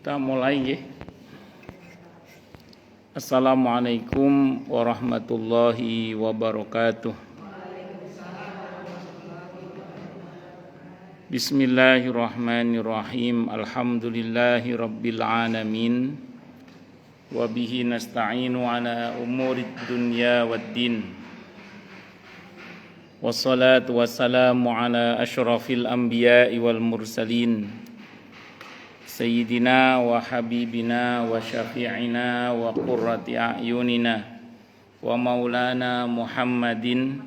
Kita mulai nggih. Assalamualaikum warahmatullahi wabarakatuh. Bismillahirrahmanirrahim. Alhamdulillahi rabbil alamin. Wa bihi nasta'inu ala umurid dunya waddin. Wassalatu wassalamu ala asyrafil anbiya'i wal mursalin. Sayyidina wa habibina wa syafi'ina wa qurrati a'yunina wa maulana Muhammadin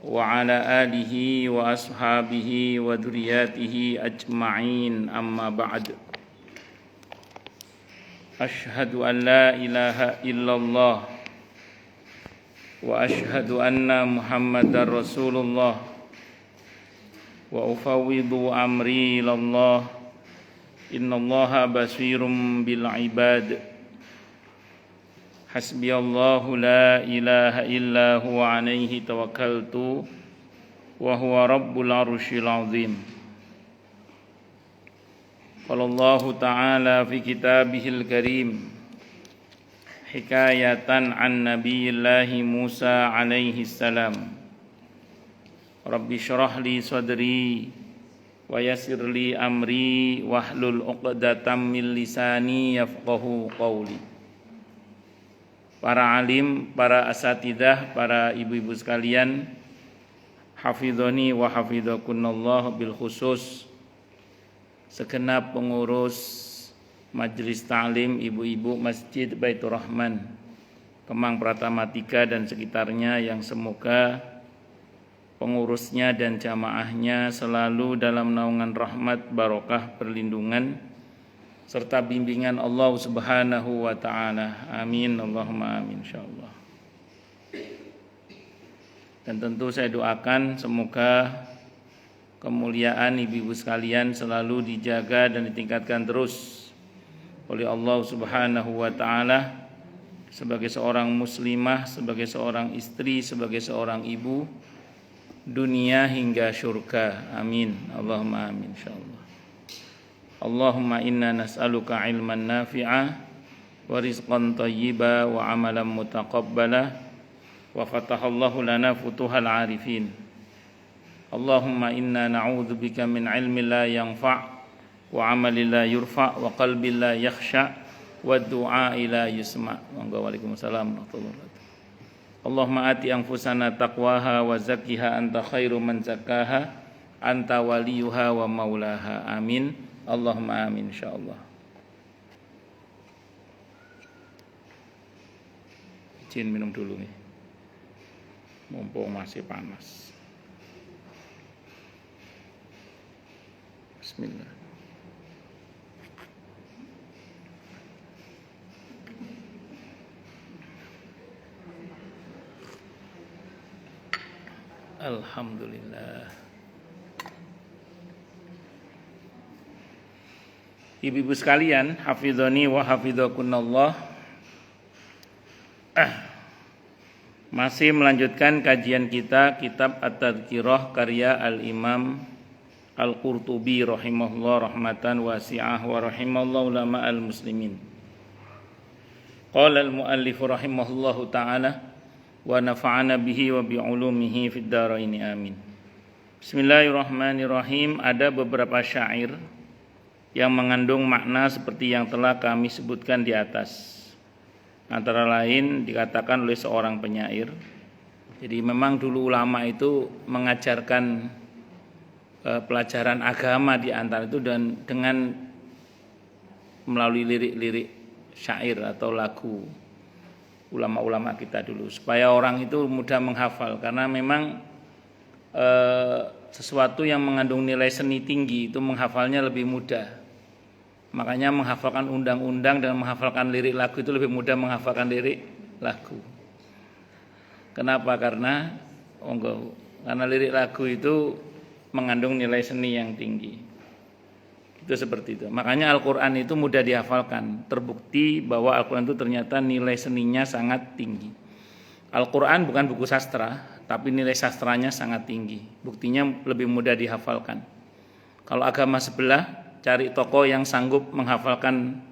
wa ala alihi wa ashabihi wa dzurriyyatihi ajma'in, amma ba'd. Asyhadu an la ilaha illallah wa asyhadu anna Muhammadar Rasulullah wa ufawwidu amri ilallah. Innallaha basirum bil ibad. Hasbiyallahu la ilaha illa huwa alaihi tawakkaltu wa huwa rabbul arsyil azim. Qala Allah ta'ala fi kitabihil karim hikayatan an nabiyillahi Musa alaihi salam. Rabbi syrah li sadri wa yassir li amri wahlul 'uqdatam min lisani yafqahu qawli. Para alim, para asatidah, para ibu-ibu sekalian, hafidhoni wa hafidhakunallah, bil khusus segenap pengurus majelis ta'lim ibu-ibu Masjid Baitur Rahman Kemang Pratama 3 dan sekitarnya, yang semoga pengurusnya dan jamaahnya selalu dalam naungan rahmat, barokah, perlindungan serta bimbingan Allah Subhanahu wa ta'ala. Amin, Allahumma amin, insyaallah. Dan tentu saya doakan semoga kemuliaan ibu-ibu sekalian selalu dijaga dan ditingkatkan terus oleh Allah Subhanahu wa ta'ala sebagai seorang muslimah, sebagai seorang istri, sebagai seorang ibu, dunia hingga syurga. Amin, Allahumma amin, insyaallah. Allahumma inna nas'aluka ilman nafi'a wa rizqan thayyiba wa amalan mutaqabbala wa fatahallahu lana futuhal arifin. Allahumma inna na'udzubika min ilmin la yanfa' wa amalin la yurfa' wa qalbin la yakhsha' wa du'a'i la yusma'. Waalaikumsalam warahmatullahi wabarakatuh. Allahumma ati anfusana taqwaha wa zakkiha anta khairu man zakkaha anta waliyuha wa maulaha. Amin, Allahumma amin, insyaallah. Izin minum dulu nih, mumpung masih panas. Bismillah. Alhamdulillah. Ibu-ibu sekalian, hafidhoni wa hafidhakunallah. Masih melanjutkan kajian kita kitab At-Tadhkirah karya Al-Imam Al-Qurtubi rahimahullah rahmatan wasi'ah wa rahimallahu ulama al-muslimin. Qala al-muallif rahimahullahu ta'ala wa nafa'ana bihi wa bi'ulumihi fid dharaini amin. Bismillahirrahmanirrahim. Ada beberapa syair yang mengandung makna seperti yang telah kami sebutkan di atas. Antara lain dikatakan oleh seorang penyair. Jadi memang dulu ulama itu mengajarkan pelajaran agama di antara itu dan dengan melalui lirik-lirik syair atau lagu ulama-ulama kita dulu, supaya orang itu mudah menghafal, karena memang sesuatu yang mengandung nilai seni tinggi itu menghafalnya lebih mudah. Makanya menghafalkan undang-undang dan menghafalkan lirik lagu itu lebih mudah menghafalkan lirik lagu. Kenapa? Karena lirik lagu itu mengandung nilai seni yang tinggi. Itu seperti itu. Makanya Al-Quran itu mudah dihafalkan. Terbukti bahwa Al-Quran itu ternyata nilai seninya sangat tinggi. Al-Quran bukan buku sastra, tapi nilai sastranya sangat tinggi. Buktinya lebih mudah dihafalkan. Kalau agama sebelah, cari tokoh yang sanggup menghafalkan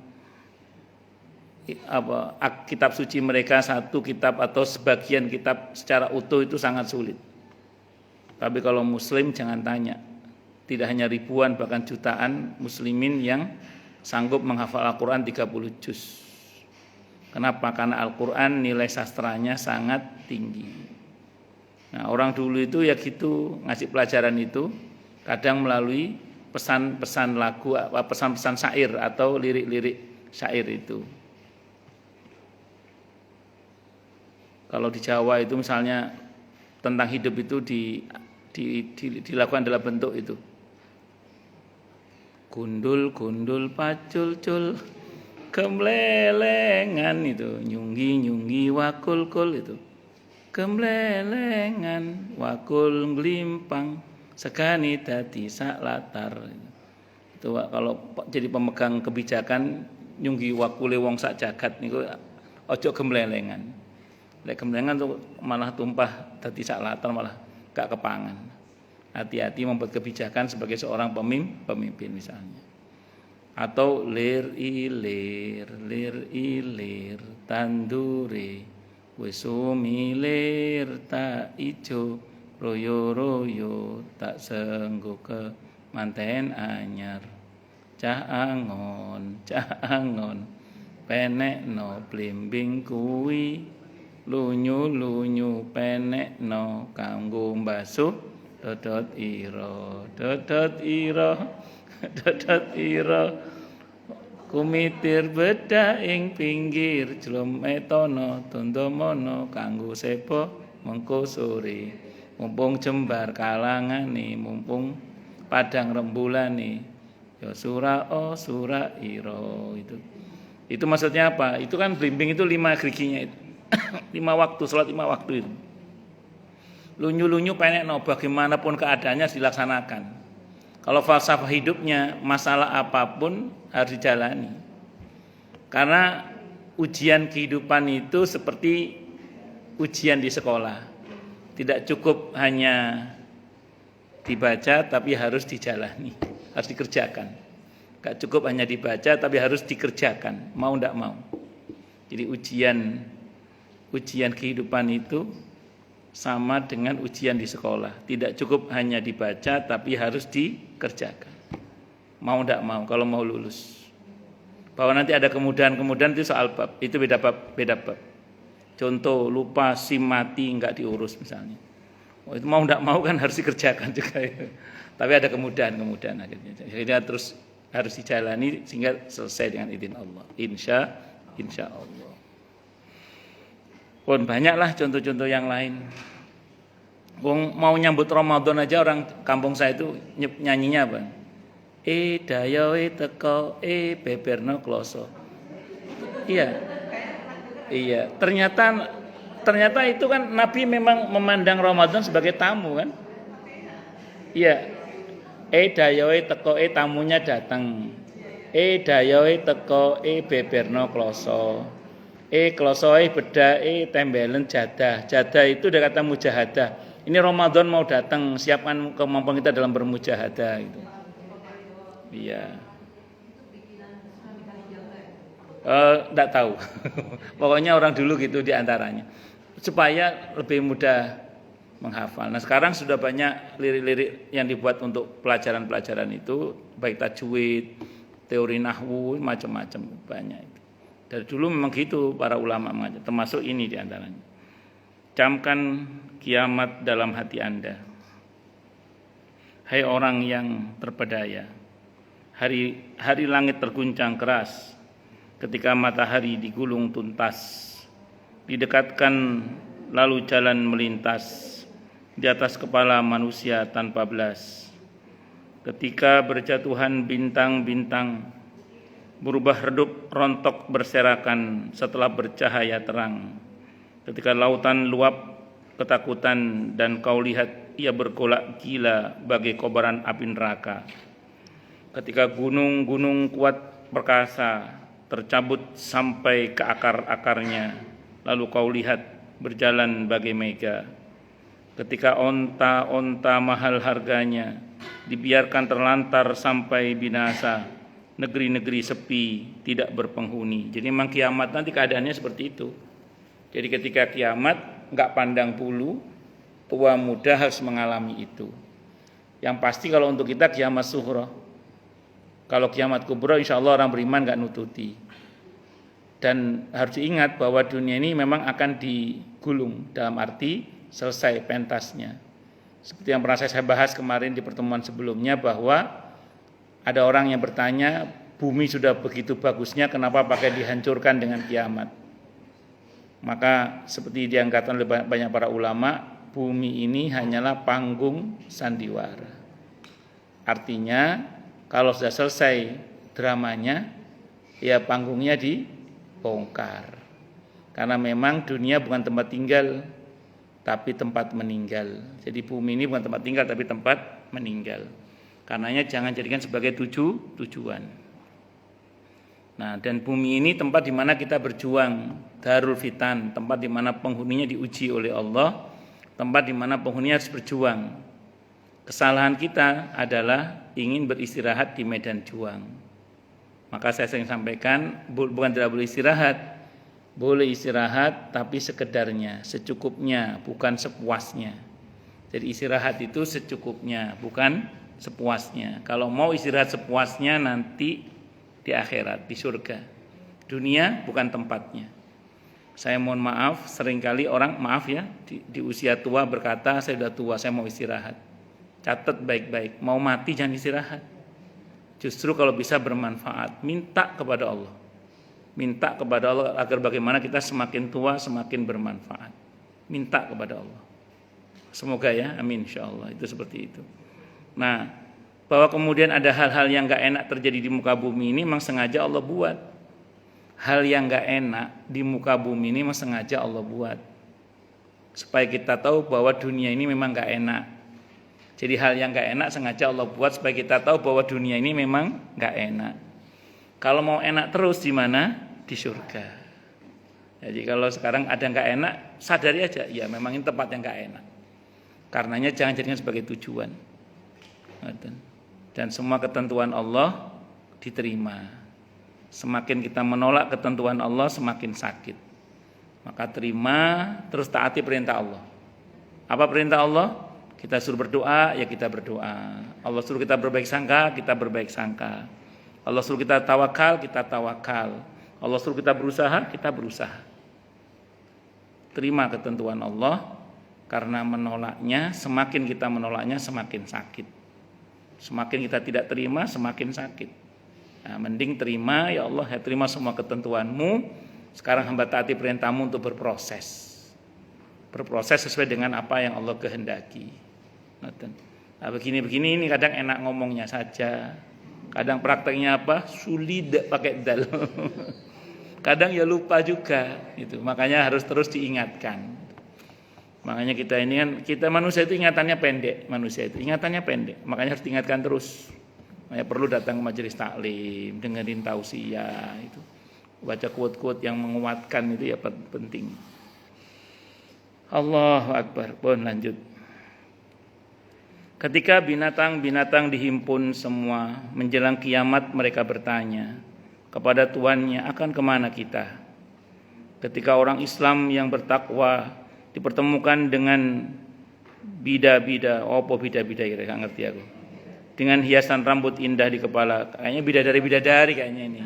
kitab suci mereka, satu kitab atau sebagian kitab secara utuh itu sangat sulit. Tapi kalau muslim jangan tanya, tidak hanya ribuan bahkan jutaan muslimin yang sanggup menghafal Al-Quran 30 juz. Kenapa? Karena Al-Quran nilai sastranya sangat tinggi. Nah, orang dulu itu ya gitu, ngasih pelajaran itu kadang melalui pesan-pesan lagu, pesan-pesan syair atau lirik-lirik syair itu. Kalau di Jawa itu misalnya tentang hidup itu dilakukan dalam bentuk itu. Gundul gundul pacul cul kemlelengan itu, nyunggi nyunggi wakul kul itu. Kemlelengan wakul nglimpang segani dadi sak latar. Itu kalau jadi pemegang kebijakan nyunggi wakule wong sak jagat niku ojo gemlelengan. Lek gemlengan tuh malah tumpah dadi sak latar, malah gak kepangan. Hati-hati membuat kebijakan sebagai seorang pemimpin misalnya. Atau lir ilir tandure wis sumilir tak ijo royo royo tak senggo ke manten anyar cah angon penek no blimbing kuwi lunyu penek no kanggo mbasuh dodot ira kumitir bedah ing pinggir jlom etono dondomono kanggo sepo mengko sore mumpung jembar kalangane mumpung padang rembulane ya sura ira. Itu maksudnya apa? Itu kan blimbing itu 5 geriginya itu. 5 waktu, salat 5 waktu itu. Lunyu penek bagaimanapun keadaannya dilaksanakan. Kalau falsafah hidupnya, masalah apapun harus dijalani. Karena ujian kehidupan itu seperti ujian di sekolah. Tidak cukup hanya dibaca tapi harus dijalani, harus dikerjakan. Gak cukup hanya dibaca tapi harus dikerjakan, mau ndak mau. Jadi ujian kehidupan itu sama dengan ujian di sekolah. Tidak cukup hanya dibaca tapi harus dikerjakan. Mau ndak mau kalau mau lulus. Bahwa nanti ada kemudahan itu soal bab, itu beda bab. Contoh lupa SIM mati enggak diurus misalnya. Itu mau ndak mau kan harus dikerjakan juga ya. Tapi ada kemudahan akhirnya. Akhirnya terus harus dijalani sehingga selesai dengan izin Allah. Insya Allah. Pun banyaklah contoh-contoh yang lain. Mau nyambut Ramadan aja orang kampung saya itu nyanyinya apa? Dayoe teko beberno kloso. Iya. Ternyata itu kan Nabi memang memandang Ramadan sebagai tamu kan? Iya. Dayoe teko tamunya datang. Dayoe teko beberno kloso. Klosoe beda tembelen jadah. Jadah itu dari kata mujahadah. Ini Ramadan mau datang, siapkan kemampuan kita dalam bermujahadah gitu. Iya. Enggak tahu. Pokoknya orang dulu gitu diantaranya. Supaya lebih mudah menghafal. Nah, sekarang sudah banyak lirik-lirik yang dibuat untuk pelajaran-pelajaran itu, baik tajwid, teori nahwu, macam-macam banyak itu. Dari dulu memang gitu para ulama mengajar, termasuk ini diantaranya. Camkan kiamat dalam hati Anda. Hai orang yang terpedaya. Hari langit terguncang keras ketika matahari digulung tuntas. Didekatkan lalu jalan melintas di atas kepala manusia tanpa belas. Ketika berjatuhan bintang-bintang berubah redup rontok berserakan setelah bercahaya terang. Ketika lautan luap ketakutan dan kau lihat ia bergolak gila bagai kobaran api neraka. Ketika gunung-gunung kuat perkasa tercabut sampai ke akar-akarnya, lalu kau lihat berjalan bagai mega. ketika onta-onta mahal harganya dibiarkan terlantar sampai binasa, negeri-negeri sepi, tidak berpenghuni. Jadi memang kiamat nanti keadaannya seperti itu. Jadi ketika kiamat nggak pandang bulu, tua muda harus mengalami itu. Yang pasti kalau untuk kita kiamat sughra. Kalau kiamat kubra insya Allah orang beriman nggak nututi. Dan harus diingat bahwa dunia ini memang akan digulung, dalam arti selesai pentasnya. Seperti yang pernah saya bahas kemarin di pertemuan sebelumnya, bahwa ada orang yang bertanya, bumi sudah begitu bagusnya, kenapa pakai dihancurkan dengan kiamat? Maka seperti diangkatkan oleh banyak para ulama, bumi ini hanyalah panggung sandiwara. Artinya kalau sudah selesai dramanya, ya panggungnya dibongkar. Karena memang dunia bukan tempat tinggal, tapi tempat meninggal. Jadi bumi ini bukan tempat tinggal, tapi tempat meninggal. Karenanya jangan jadikan sebagai tujuan. Nah, dan bumi ini tempat di mana kita berjuang, darul fitan, tempat di mana penghuninya diuji oleh Allah, tempat di mana penghuninya harus berjuang. Kesalahan kita adalah ingin beristirahat di medan juang. Maka saya sering sampaikan, bukan tidak boleh istirahat, boleh istirahat tapi sekedarnya, secukupnya, bukan sepuasnya. Jadi istirahat itu secukupnya, bukan sepuasnya. Kalau mau istirahat sepuasnya nanti di akhirat, di surga. Dunia bukan tempatnya. Saya mohon maaf, seringkali orang di usia tua berkata, saya sudah tua, saya mau istirahat. Catat baik-baik, mau mati jangan istirahat. Justru kalau bisa bermanfaat, minta kepada Allah. Minta kepada Allah agar bagaimana kita semakin tua semakin bermanfaat. Minta kepada Allah. Semoga ya, amin insyaallah. Itu seperti itu. Nah, bahwa kemudian ada hal-hal yang gak enak terjadi di muka bumi ini memang sengaja Allah buat. Hal yang gak enak di muka bumi ini memang sengaja Allah buat. Supaya kita tahu bahwa dunia ini memang gak enak. Jadi hal yang gak enak sengaja Allah buat supaya kita tahu bahwa dunia ini memang gak enak. Kalau mau enak terus di mana? Di surga. Jadi kalau sekarang ada yang gak enak, sadari aja, ya memang ini tempat yang gak enak. Karenanya jangan jadikan sebagai tujuan. Dan semua ketentuan Allah diterima. Semakin kita menolak ketentuan Allah, semakin sakit. Maka terima, terus taati perintah Allah. Apa perintah Allah? Kita suruh berdoa, ya kita berdoa. Allah suruh kita berbaik sangka, kita berbaik sangka. Allah suruh kita tawakal, kita tawakal. Allah suruh kita berusaha, kita berusaha. Terima ketentuan Allah, karena menolaknya, semakin kita menolaknya semakin sakit. Semakin kita tidak terima, semakin sakit. Nah, mending terima, ya Allah, ya terima semua ketentuanmu. Sekarang hamba taati perintahmu untuk berproses. Berproses sesuai dengan apa yang Allah kehendaki. Nah, begini-begini ini kadang enak ngomongnya saja. Kadang prakteknya apa? Sulit pakai dal. Kadang ya lupa juga itu. Makanya harus terus diingatkan. Makanya kita ini kan, kita manusia itu ingatannya pendek, ingatannya pendek. Makanya harus diingatkan terus. Makanya perlu datang ke majelis taklim, dengerin tausiah itu. Baca quote-quote yang menguatkan itu ya penting. Allahu Akbar. Pun lanjut. Ketika binatang-binatang dihimpun semua, menjelang kiamat mereka bertanya kepada tuannya, akan kemana kita? Ketika orang Islam yang bertakwa dipertemukan dengan bida-bida, apa bida-bida ya, gak ngerti aku. Dengan hiasan rambut indah di kepala, kayaknya bidadari kayaknya ini.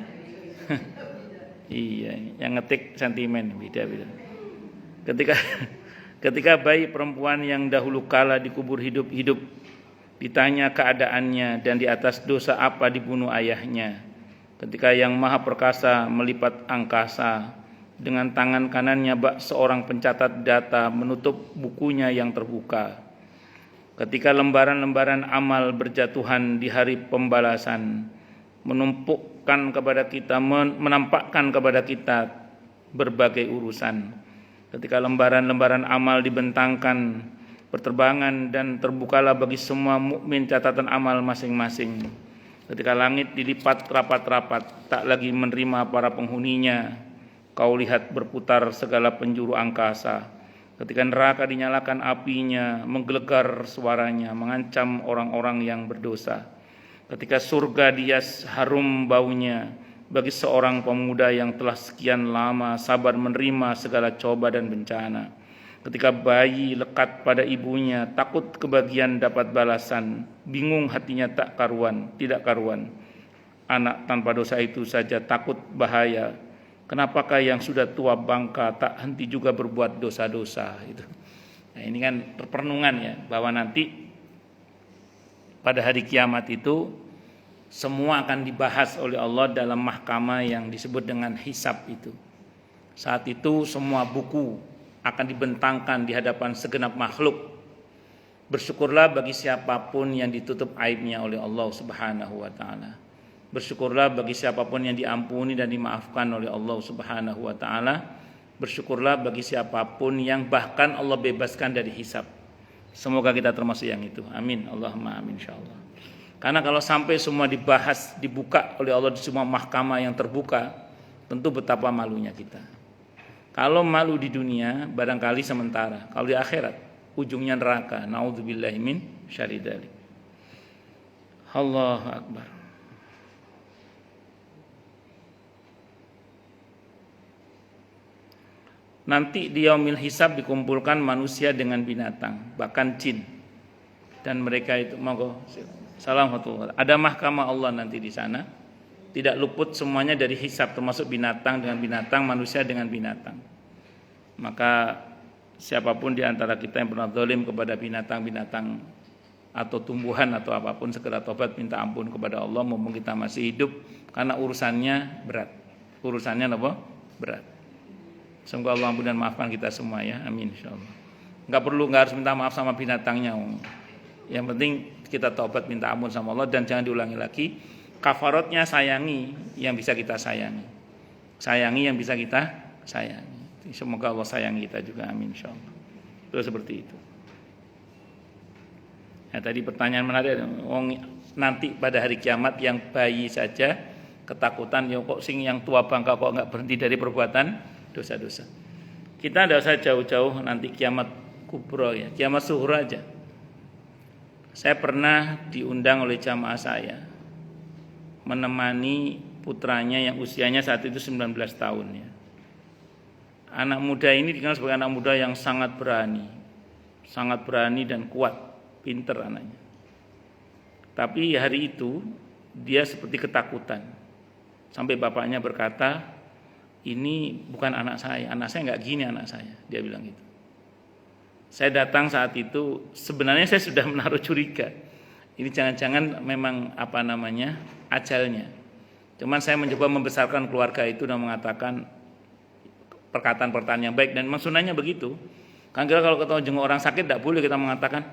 Iya, yang ngetik sentimen bida-bida. Ketika bayi perempuan yang dahulu kala dikubur hidup-hidup ditanya keadaannya dan di atas dosa apa dibunuh ayahnya. Ketika yang maha perkasa melipat angkasa, dengan tangan kanannya bak seorang pencatat data menutup bukunya yang terbuka. Ketika lembaran-lembaran amal berjatuhan di hari pembalasan, menampakkan kepada kita berbagai urusan. Ketika lembaran-lembaran amal dibentangkan berterbangan dan terbukalah bagi semua mukmin catatan amal masing-masing. Ketika langit dilipat rapat-rapat, tak lagi menerima para penghuninya. Kau lihat berputar segala penjuru angkasa. Ketika neraka dinyalakan apinya, menggelegar suaranya, mengancam orang-orang yang berdosa. Ketika surga dia harum baunya, bagi seorang pemuda yang telah sekian lama sabar menerima segala coba dan bencana. Ketika bayi lekat pada ibunya, takut kebagian dapat balasan, bingung hatinya tidak karuan. Anak tanpa dosa itu saja takut bahaya. Kenapakah yang sudah tua bangka tak henti juga berbuat dosa-dosa itu. Nah, ini kan perenungan ya, bahwa nanti pada hari kiamat itu semua akan dibahas oleh Allah dalam mahkamah yang disebut dengan hisab itu. Saat itu semua buku akan dibentangkan di hadapan segenap makhluk. Bersyukurlah bagi siapapun yang ditutup aibnya oleh Allah Subhanahu wa taala. Bersyukurlah bagi siapapun yang diampuni dan dimaafkan oleh Allah Subhanahu wa taala. Bersyukurlah bagi siapapun yang bahkan Allah bebaskan dari hisab. Semoga kita termasuk yang itu. Amin. Allahumma amin insyaallah. Karena kalau sampai semua dibahas, dibuka oleh Allah di semua mahkamah yang terbuka, tentu betapa malunya kita. Kalau malu di dunia barangkali sementara, kalau di akhirat ujungnya neraka. Nauzubillahi min syarri dzalik. Allahu akbar. Nanti di yaumil hisab dikumpulkan manusia dengan binatang, bahkan jin. Dan mereka itu ada mahkamah Allah nanti di sana. Tidak luput semuanya dari hisab, termasuk binatang dengan binatang, manusia dengan binatang. Maka siapapun di antara kita yang pernah zalim kepada binatang-binatang atau tumbuhan atau apapun, segera tobat minta ampun kepada Allah mumpung kita masih hidup, karena urusannya berat. Urusannya apa? Berat. Semoga Allah ampun dan maafkan kita semua ya. Amin insyaallah. Enggak harus minta maaf sama binatangnya. Yang penting kita taubat minta ampun sama Allah dan jangan diulangi lagi. Kafaratnya sayangi yang bisa kita sayangi. Sayangi yang bisa kita sayangi. Semoga Allah sayangi kita juga. Amin insyaallah. Itu seperti itu. Nah, tadi pertanyaan menarik, nanti pada hari kiamat yang bayi saja ketakutan, ya kok yang tua bangka kok enggak berhenti dari perbuatan dosa-dosa. Kita tidak usah jauh-jauh nanti kiamat kubro ya, kiamat suhur aja. Saya pernah diundang oleh jamaah saya menemani putranya yang usianya saat itu 19 tahun ya. Anak muda ini dikenal sebagai anak muda yang sangat berani dan kuat, pinter anaknya. Tapi hari itu dia seperti ketakutan. Sampai bapaknya berkata, ini bukan anak saya nggak gini anak saya, dia bilang gitu. Saya datang saat itu, sebenarnya saya sudah menaruh curiga, ini jangan-jangan memang ajalnya. Cuman saya mencoba membesarkan keluarga itu dan mengatakan perkataan-perkataan yang baik, dan memang sunahnya begitu. Kan kira kalau ketemu jenguk orang sakit tidak boleh kita mengatakan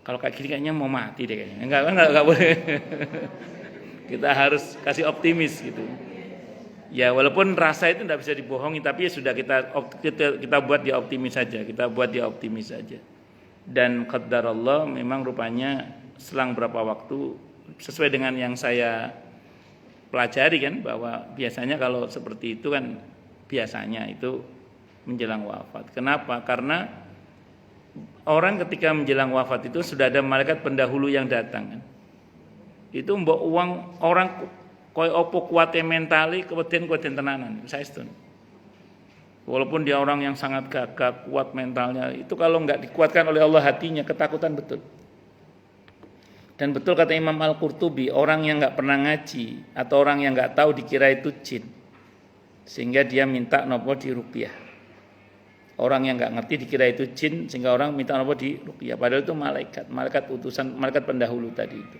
kalau kayak gini kayaknya mau mati deh kayaknya. Enggak boleh. Kita harus kasih optimis gitu. Ya walaupun rasa itu tidak bisa dibohongi, tapi ya sudah kita buat dia optimis saja, Dan qadarallah memang rupanya selang berapa waktu sesuai dengan yang saya pelajari kan, bahwa biasanya kalau seperti itu kan biasanya itu menjelang wafat. Kenapa? Karena orang ketika menjelang wafat itu sudah ada malaikat pendahulu yang datang kan. Itu mbok uang orang koyo opo kuate mentali keweden tenanan saestun. Walaupun dia orang yang sangat gagah, kuat mentalnya, itu kalau enggak dikuatkan oleh Allah hatinya, ketakutan betul. Dan betul kata Imam Al-Qurtubi, orang yang enggak pernah ngaji atau orang yang enggak tahu dikira itu jin. Sehingga dia minta nopo di ruqyah. Orang yang enggak ngerti dikira itu jin sehingga orang minta nopo di ruqyah, padahal itu malaikat utusan, malaikat pendahulu tadi itu.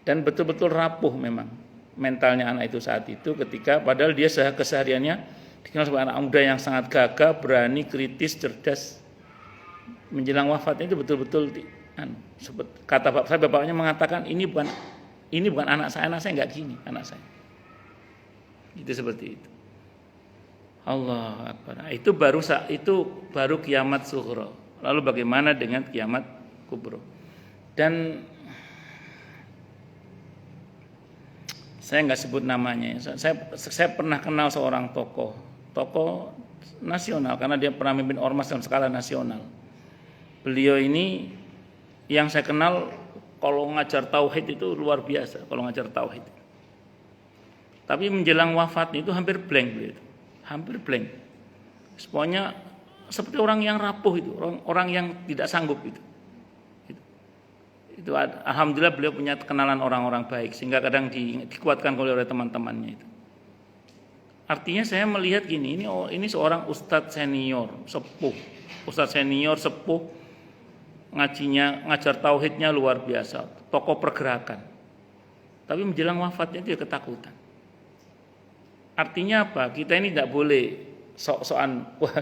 Dan betul-betul rapuh memang mentalnya anak itu saat itu, ketika padahal dia kesehariannya dikenal sebagai anak muda yang sangat gagah, berani, kritis, cerdas. Menjelang wafatnya itu betul-betul kata bapaknya mengatakan ini bukan anak saya enggak gini anak saya. Itu seperti itu. Allah Akbar. Itu baru kiamat sughra. Lalu bagaimana dengan kiamat kubro? Dan saya enggak sebut namanya. Saya pernah kenal seorang tokoh nasional karena dia pernah memimpin ormas dalam skala nasional. Beliau ini yang saya kenal kalau ngajar tauhid itu luar biasa, kalau ngajar tauhid. Tapi menjelang wafatnya itu hampir blank beliau itu. Hampir blank. Pokoknya seperti orang yang rapuh itu, orang yang tidak sanggup itu. Itu alhamdulillah beliau punya kenalan orang-orang baik sehingga kadang dikuatkan oleh teman-temannya itu. Artinya saya melihat gini, ini seorang ustadz senior, sepuh. Ustadz senior, sepuh, ngajar tauhidnya luar biasa, tokoh pergerakan. Tapi menjelang wafatnya dia ketakutan. Artinya apa? Kita ini tidak boleh sok-sokan, wah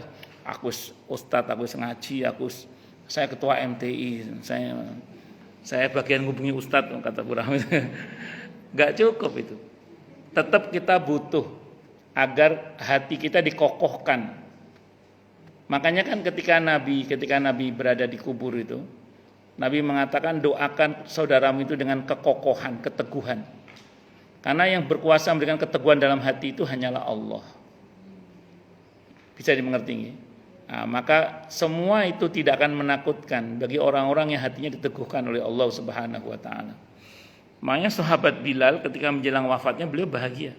aku ustadz, aku ngaji, saya ketua MTI, saya bagian ngubungi ustadz, kata Bu Rahmi. Gak cukup itu. Tetap kita butuh agar hati kita dikokohkan. Makanya kan ketika Nabi berada di kubur itu, Nabi mengatakan doakan saudaramu itu dengan kekokohan, keteguhan. Karena yang berkuasa memberikan keteguhan dalam hati itu hanyalah Allah. Bisa dimengerti? Nah, maka semua itu tidak akan menakutkan bagi orang-orang yang hatinya diteguhkan oleh Allah Subhanahu wa taala. Makanya sahabat Bilal ketika menjelang wafatnya beliau bahagia.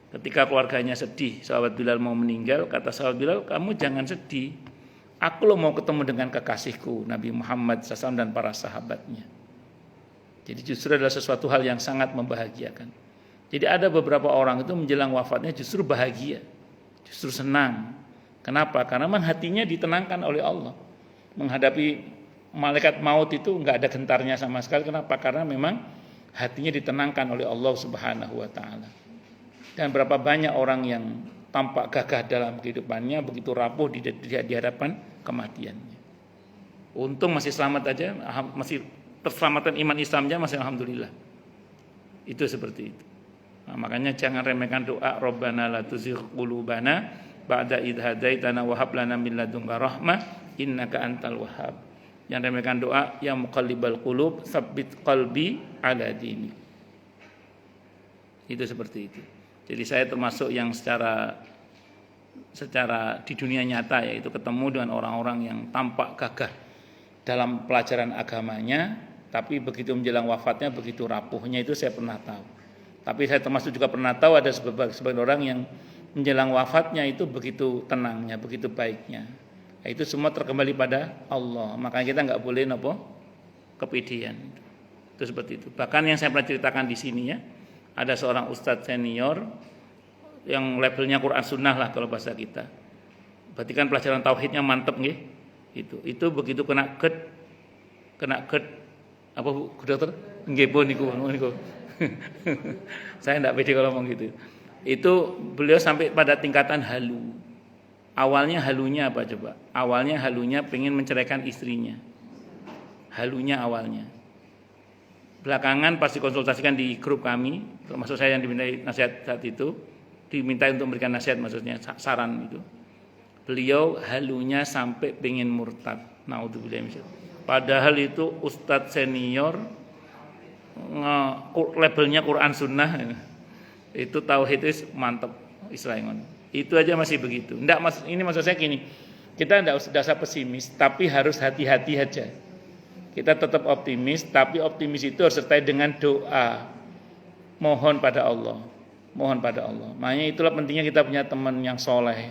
Ketika keluarganya sedih, sahabat Bilal mau meninggal, kata sahabat Bilal, kamu jangan sedih. Aku mau ketemu dengan kekasihku Nabi Muhammad SAW dan para sahabatnya. Jadi justru adalah sesuatu hal yang sangat membahagiakan. Jadi ada beberapa orang itu menjelang wafatnya justru bahagia, justru senang. Kenapa? Karena memang hatinya ditenangkan oleh Allah. Menghadapi malaikat maut itu enggak ada gentarnya sama sekali. Kenapa? Karena memang hatinya ditenangkan oleh Allah Subhanahu wa taala. Dan berapa banyak orang yang tampak gagah dalam kehidupannya begitu rapuh di hadapan kematiannya. Untung masih selamat aja, masih terselamatan iman Islamnya masih alhamdulillah. Itu seperti itu. Nah, makanya jangan remehkan doa Rabbana la tuzigh qulubana ba'da idh hadaitana wa hab lana min ladunka rahmah innaka antal wahhab. Jangan remehkan doa ya muqallibal qulub tsabbit qalbi ala dini. Itu seperti itu. Jadi saya termasuk yang secara di dunia nyata yaitu ketemu dengan orang-orang yang tampak gagah dalam pelajaran agamanya, tapi begitu menjelang wafatnya begitu rapuhnya itu saya pernah tahu. Tapi saya termasuk juga pernah tahu ada sebagian orang yang menjelang wafatnya itu begitu tenangnya, begitu baiknya. Itu semua terkembali pada Allah. Makanya kita nggak boleh kepedean. Itu seperti itu. Bahkan yang saya pernah ceritakan di sini ya. Ada seorang ustadz senior yang levelnya Quran Sunnah lah kalau bahasa kita. Berarti kan pelajaran tauhidnya mantep nggih. Itu begitu kena ged apa Bu dokter? Nggih Bu niku. Saya enggak pede kalau ngomong gitu. Itu beliau sampai pada tingkatan halu. Awalnya halunya apa coba? Awalnya halunya pengen menceraikan istrinya. Halunya awalnya. Belakangan pas dikonsultasikan di grup kami, termasuk saya yang dimintai nasihat saat itu, diminta untuk memberikan nasihat maksudnya saran itu. Beliau halunya sampai pengen murtad. Naudzubillah. Padahal itu ustadz senior labelnya Quran Sunnah. Itu tauhid itu mantap Islam. Itu aja masih begitu. Enggak, ini maksud saya gini. Kita enggak usah pesimis, tapi harus hati-hati aja. Kita tetap optimis, tapi optimis itu harus sertai dengan doa. Mohon pada Allah. Makanya itulah pentingnya kita punya teman yang soleh,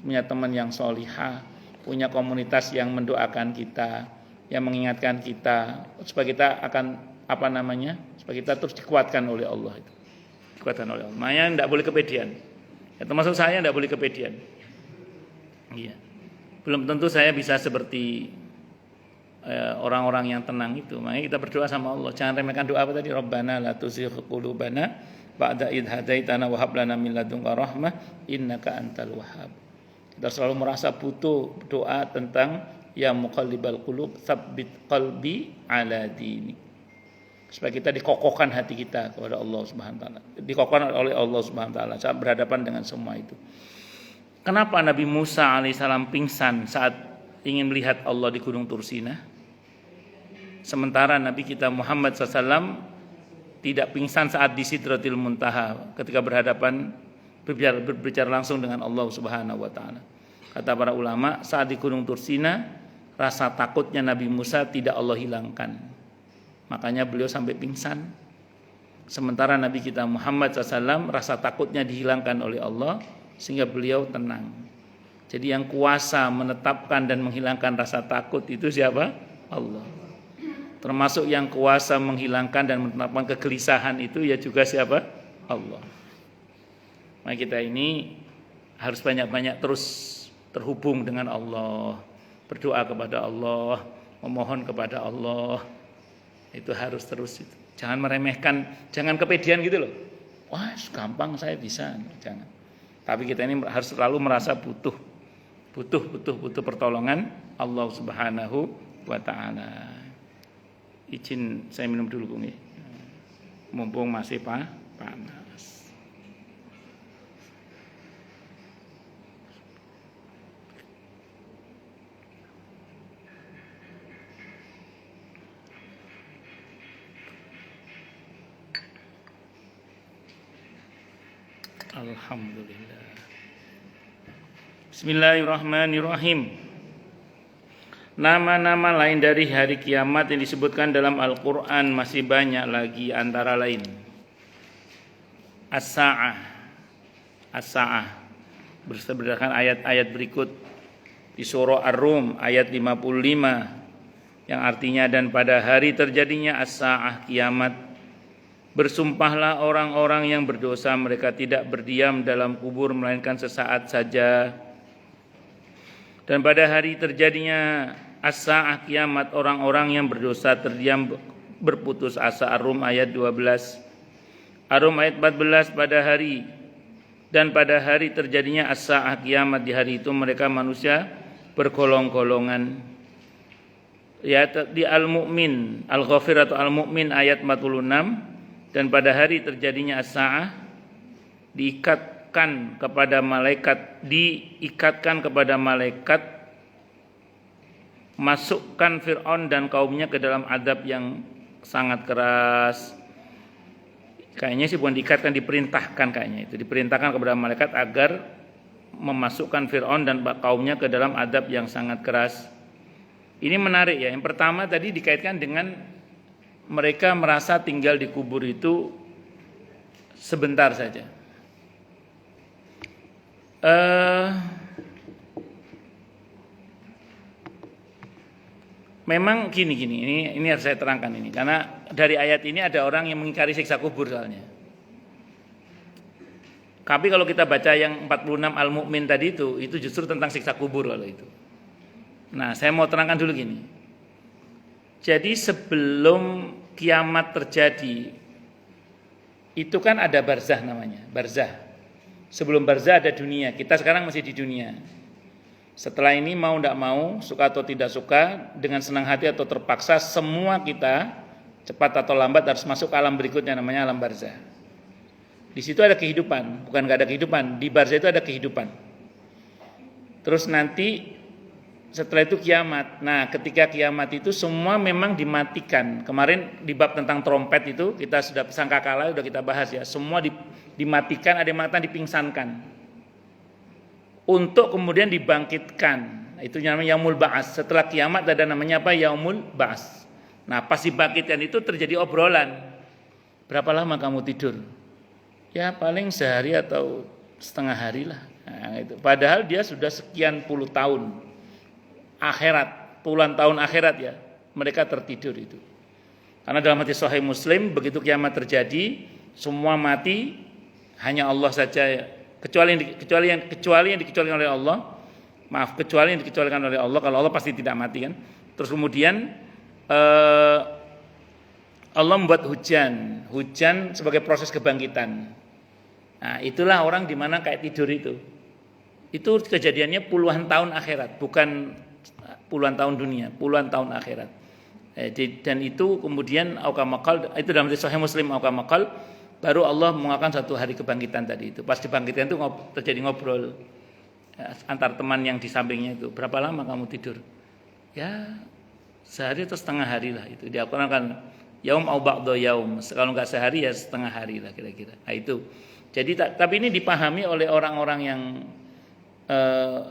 punya teman yang solihah, punya komunitas yang mendoakan kita, yang mengingatkan kita, supaya kita akan supaya kita terus dikuatkan oleh Allah. Dikuatkan oleh Allah. Makanya tidak boleh kepedean. Ya, termasuk saya tidak boleh kepedean. Iya. Belum tentu saya bisa seperti orang-orang yang tenang itu. Makanya kita berdoa sama Allah. Jangan remehkan doa apa tadi? Rabbana la tuzigh qulubana ba'da idh hadaitana wa hab lana min ladunka rahmah innaka antal wahhab. Kita selalu merasa butuh doa tentang ya muqallibal qulub tsabbit qalbi ala dini. Supaya kita dikokohkan hati kita kepada Allah Subhanahu wa taala. Dikokohkan oleh Allah Subhanahu wa taala saat berhadapan dengan semua itu. Kenapa Nabi Musa alaihissalam pingsan saat ingin melihat Allah di Gunung Tursina? Sementara Nabi kita Muhammad SAW tidak pingsan saat di Sidratil Muntaha ketika berhadapan berbicara langsung dengan Allah Subhanahu wa taala. Kata para ulama, saat di Gunung Tursina, rasa takutnya Nabi Musa tidak Allah hilangkan. Makanya beliau sampai pingsan. Sementara Nabi kita Muhammad SAW rasa takutnya dihilangkan oleh Allah sehingga beliau tenang. Jadi yang kuasa menetapkan dan menghilangkan rasa takut itu siapa? Allah. Termasuk yang kuasa menghilangkan dan menetapkan kegelisahan itu ya juga siapa? Allah. Maka kita ini harus banyak-banyak terus terhubung dengan Allah, berdoa kepada Allah, memohon kepada Allah. Itu harus terus itu. Jangan meremehkan, jangan kepedean gitu loh. Wah, gampang saya bisa, jangan. Tapi kita ini harus selalu merasa butuh pertolongan Allah Subhanahu wa taala. Izin saya minum dulu Bung. Mumpung masih panas. Alhamdulillah. Bismillahirrahmanirrahim. Nama-nama lain dari hari kiamat yang disebutkan dalam Al-Quran masih banyak lagi, antara lain As-Sa'ah. As-Sa'ah berdasarkan ayat-ayat berikut di surah Ar-Rum ayat 55 yang artinya, dan pada hari terjadinya As-Sa'ah, kiamat, bersumpahlah orang-orang yang berdosa, mereka tidak berdiam dalam kubur melainkan sesaat saja. Dan pada hari terjadinya As-Sa'ah, kiamat, orang-orang yang berdosa terdiam berputus asa. Ar-Rum ayat 12. Ar-Rum ayat 14, pada hari terjadinya As-Sa'ah, kiamat, di hari itu mereka manusia bergolong-golongan. Ya, di Al-Mu'min, Al-Ghafir atau Al-Mu'min ayat 46. Dan pada hari terjadinya As-Sa'ah, diikatkan kepada malaikat, masukkan Fir'aun dan kaumnya ke dalam adab yang sangat keras. Kayaknya sih bukan diikatkan, diperintahkan kayaknya itu. Diperintahkan kepada malaikat agar memasukkan Fir'aun dan kaumnya ke dalam adab yang sangat keras. Ini menarik ya. Yang pertama tadi dikaitkan dengan mereka merasa tinggal di kubur itu sebentar saja. Memang gini, ini harus saya terangkan ini, karena dari ayat ini ada orang yang mengingkari siksa kubur soalnya. Tapi kalau kita baca yang 46 Al-Mu'min tadi itu justru tentang siksa kubur kalau itu. Nah, saya mau terangkan dulu gini. Jadi sebelum kiamat terjadi, itu kan ada barzah namanya, barzah. Sebelum barzah ada dunia, kita sekarang masih di dunia. Setelah ini mau tidak mau, suka atau tidak suka, dengan senang hati atau terpaksa, semua kita cepat atau lambat harus masuk ke alam berikutnya, namanya alam barzah. Di situ ada kehidupan, bukan nggak ada kehidupan, di barzah itu ada kehidupan. Terus nanti setelah itu kiamat. Nah, ketika kiamat itu semua memang dimatikan. Kemarin di bab tentang trompet itu kita sudah sangkakala sudah kita bahas ya. Semua dimatikan, ada yang mengatakan dipingsankan. Untuk kemudian dibangkitkan. Itu namanya yaumul ba'ats. Setelah kiamat ada namanya apa? Yaumul ba'ats. Nah, pas dibangkitkan itu terjadi obrolan. Berapa lama kamu tidur? Ya, paling sehari atau setengah hari lah. Nah, itu. Padahal dia sudah sekian puluh tahun akhirat, puluhan tahun akhirat ya, mereka tertidur itu. Karena dalam hadis Sahih Muslim, begitu kiamat terjadi, semua mati, hanya Allah saja, kecuali yang dikecualikan oleh Allah. Kecuali yang dikecualikan oleh Allah. Kalau Allah pasti tidak mati kan. Terus kemudian Allah membuat hujan sebagai proses kebangkitan. Nah, itulah orang di mana kayak tidur itu. Itu kejadiannya puluhan tahun akhirat, bukan puluhan tahun dunia, puluhan tahun akhirat. Dan itu kemudian aukamakal, itu dalam Sahih Muslim aukamakal, baru Allah mengatakan satu hari kebangkitan tadi itu. Pas dibangkitkan itu terjadi ngobrol ya, antar teman yang di sampingnya itu. Berapa lama kamu tidur? Ya sehari atau setengah hari lah itu. Dia kan yaum au ba'da yaum. Kalau enggak sehari ya setengah hari lah kira-kira. Nah itu. Jadi tapi ini dipahami oleh orang-orang yang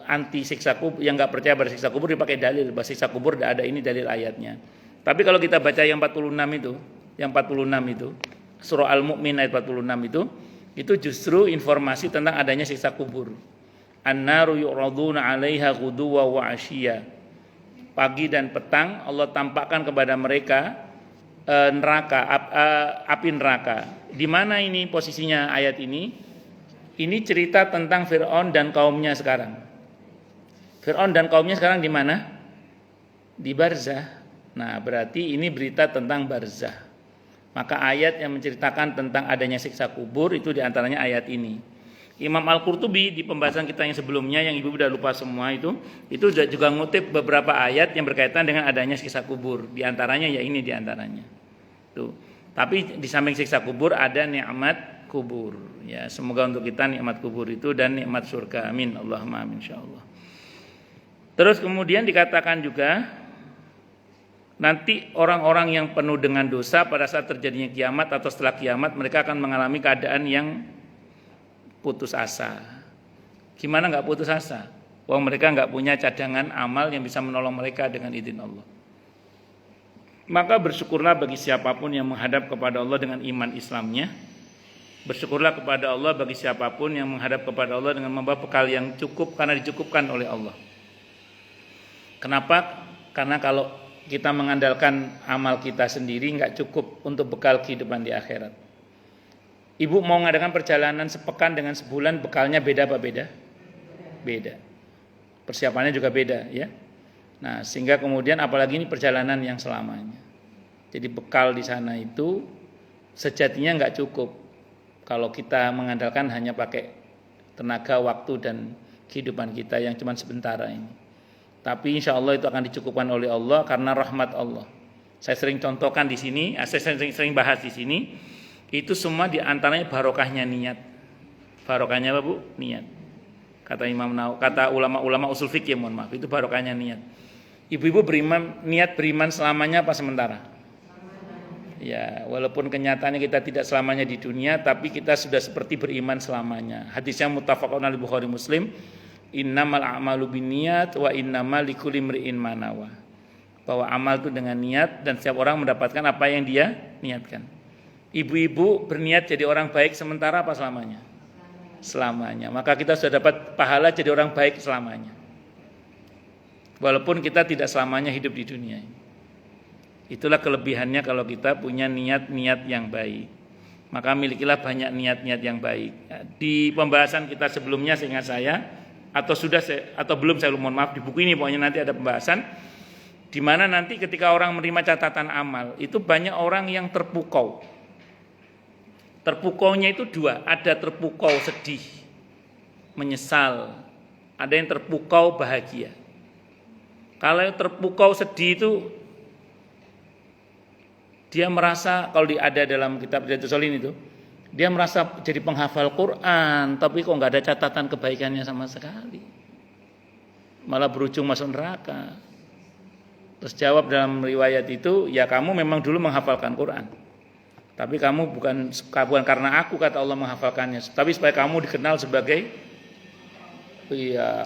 anti siksa kubur, yang nggak percaya pada siksa kubur, dipakai dalil bahwa siksa kubur tidak ada, ini dalil ayatnya. Tapi kalau kita baca yang 46 itu, surah Al-Mu'min ayat 46 itu justru informasi tentang adanya siksa kubur. An-naru yu'raduna 'alaiha ghuduwa wa 'ashiyya. Pagi dan petang Allah tampakkan kepada mereka neraka, api neraka. Di mana ini posisinya ayat ini? Ini cerita tentang Fir'aun dan kaumnya sekarang. Fir'aun dan kaumnya sekarang di mana? Di barzah. Nah, berarti ini berita tentang barzah. Maka ayat yang menceritakan tentang adanya siksa kubur itu diantaranya ayat ini. Imam Al-Qurtubi di pembahasan kita yang sebelumnya, yang ibu udah lupa semua itu juga ngutip beberapa ayat yang berkaitan dengan adanya siksa kubur. Di antaranya ya ini diantaranya. Tuh. Tapi di samping siksa kubur ada nikmat kubur. Ya, semoga untuk kita nikmat kubur itu dan nikmat surga. Amin. Allahumma amin insyaallah. Terus kemudian dikatakan juga nanti orang-orang yang penuh dengan dosa pada saat terjadinya kiamat atau setelah kiamat mereka akan mengalami keadaan yang putus asa. Gimana nggak putus asa? Wah, mereka nggak punya cadangan amal yang bisa menolong mereka dengan izin Allah. Maka bersyukurlah bagi siapapun yang menghadap kepada Allah dengan iman Islamnya. Bersyukurlah kepada Allah bagi siapapun yang menghadap kepada Allah dengan membawa bekal yang cukup karena dicukupkan oleh Allah. Kenapa? Karena kalau kita mengandalkan amal kita sendiri nggak cukup untuk bekal kehidupan di akhirat. Ibu mau mengadakan perjalanan sepekan dengan sebulan, bekalnya beda apa beda? Beda. Persiapannya juga beda ya. Nah, sehingga kemudian apalagi ini perjalanan yang selamanya. Jadi bekal di sana itu sejatinya nggak cukup kalau kita mengandalkan hanya pakai tenaga, waktu dan kehidupan kita yang cuma sementara ini. Tapi insya Allah itu akan dicukupkan oleh Allah karena rahmat Allah. Saya sering contohkan di sini, saya sering bahas di sini. Itu semua diantaranya barokahnya niat. Barokahnya apa Bu? Niat. Kata kata ulama-ulama usul fikih, mohon maaf, itu barokahnya niat. Ibu-ibu niat beriman selamanya apa sementara? Ya, walaupun kenyataannya kita tidak selamanya di dunia, tapi kita sudah seperti beriman selamanya. Hadisnya muttafaqun alaihi Bukhari Muslim, innamal a'malu binniyat wa innamal likulli imri'in ma nawa. Bahwa amal itu dengan niat dan setiap orang mendapatkan apa yang dia niatkan. Ibu-ibu berniat jadi orang baik sementara apa selamanya? Selamanya. Maka kita sudah dapat pahala jadi orang baik selamanya. Walaupun kita tidak selamanya hidup di dunia. Itulah kelebihannya kalau kita punya niat-niat yang baik. Maka milikilah banyak niat-niat yang baik. Di pembahasan kita sebelumnya seingat saya atau belum, saya mohon maaf, di buku ini pokoknya nanti ada pembahasan di mana nanti ketika orang menerima catatan amal itu banyak orang yang terpukau. Terpukaunya itu dua, ada terpukau sedih, menyesal, ada yang terpukau bahagia. Kalau yang terpukau sedih itu dia merasa, kalau ada dalam kitab Riyadhus Shalihin itu, dia merasa jadi penghafal Quran, tapi kok nggak ada catatan kebaikannya sama sekali, malah berujung masuk neraka. Terus jawab dalam riwayat itu, ya kamu memang dulu menghafalkan Quran, tapi kamu bukan karena aku kata Allah menghafalkannya, tapi supaya kamu dikenal sebagai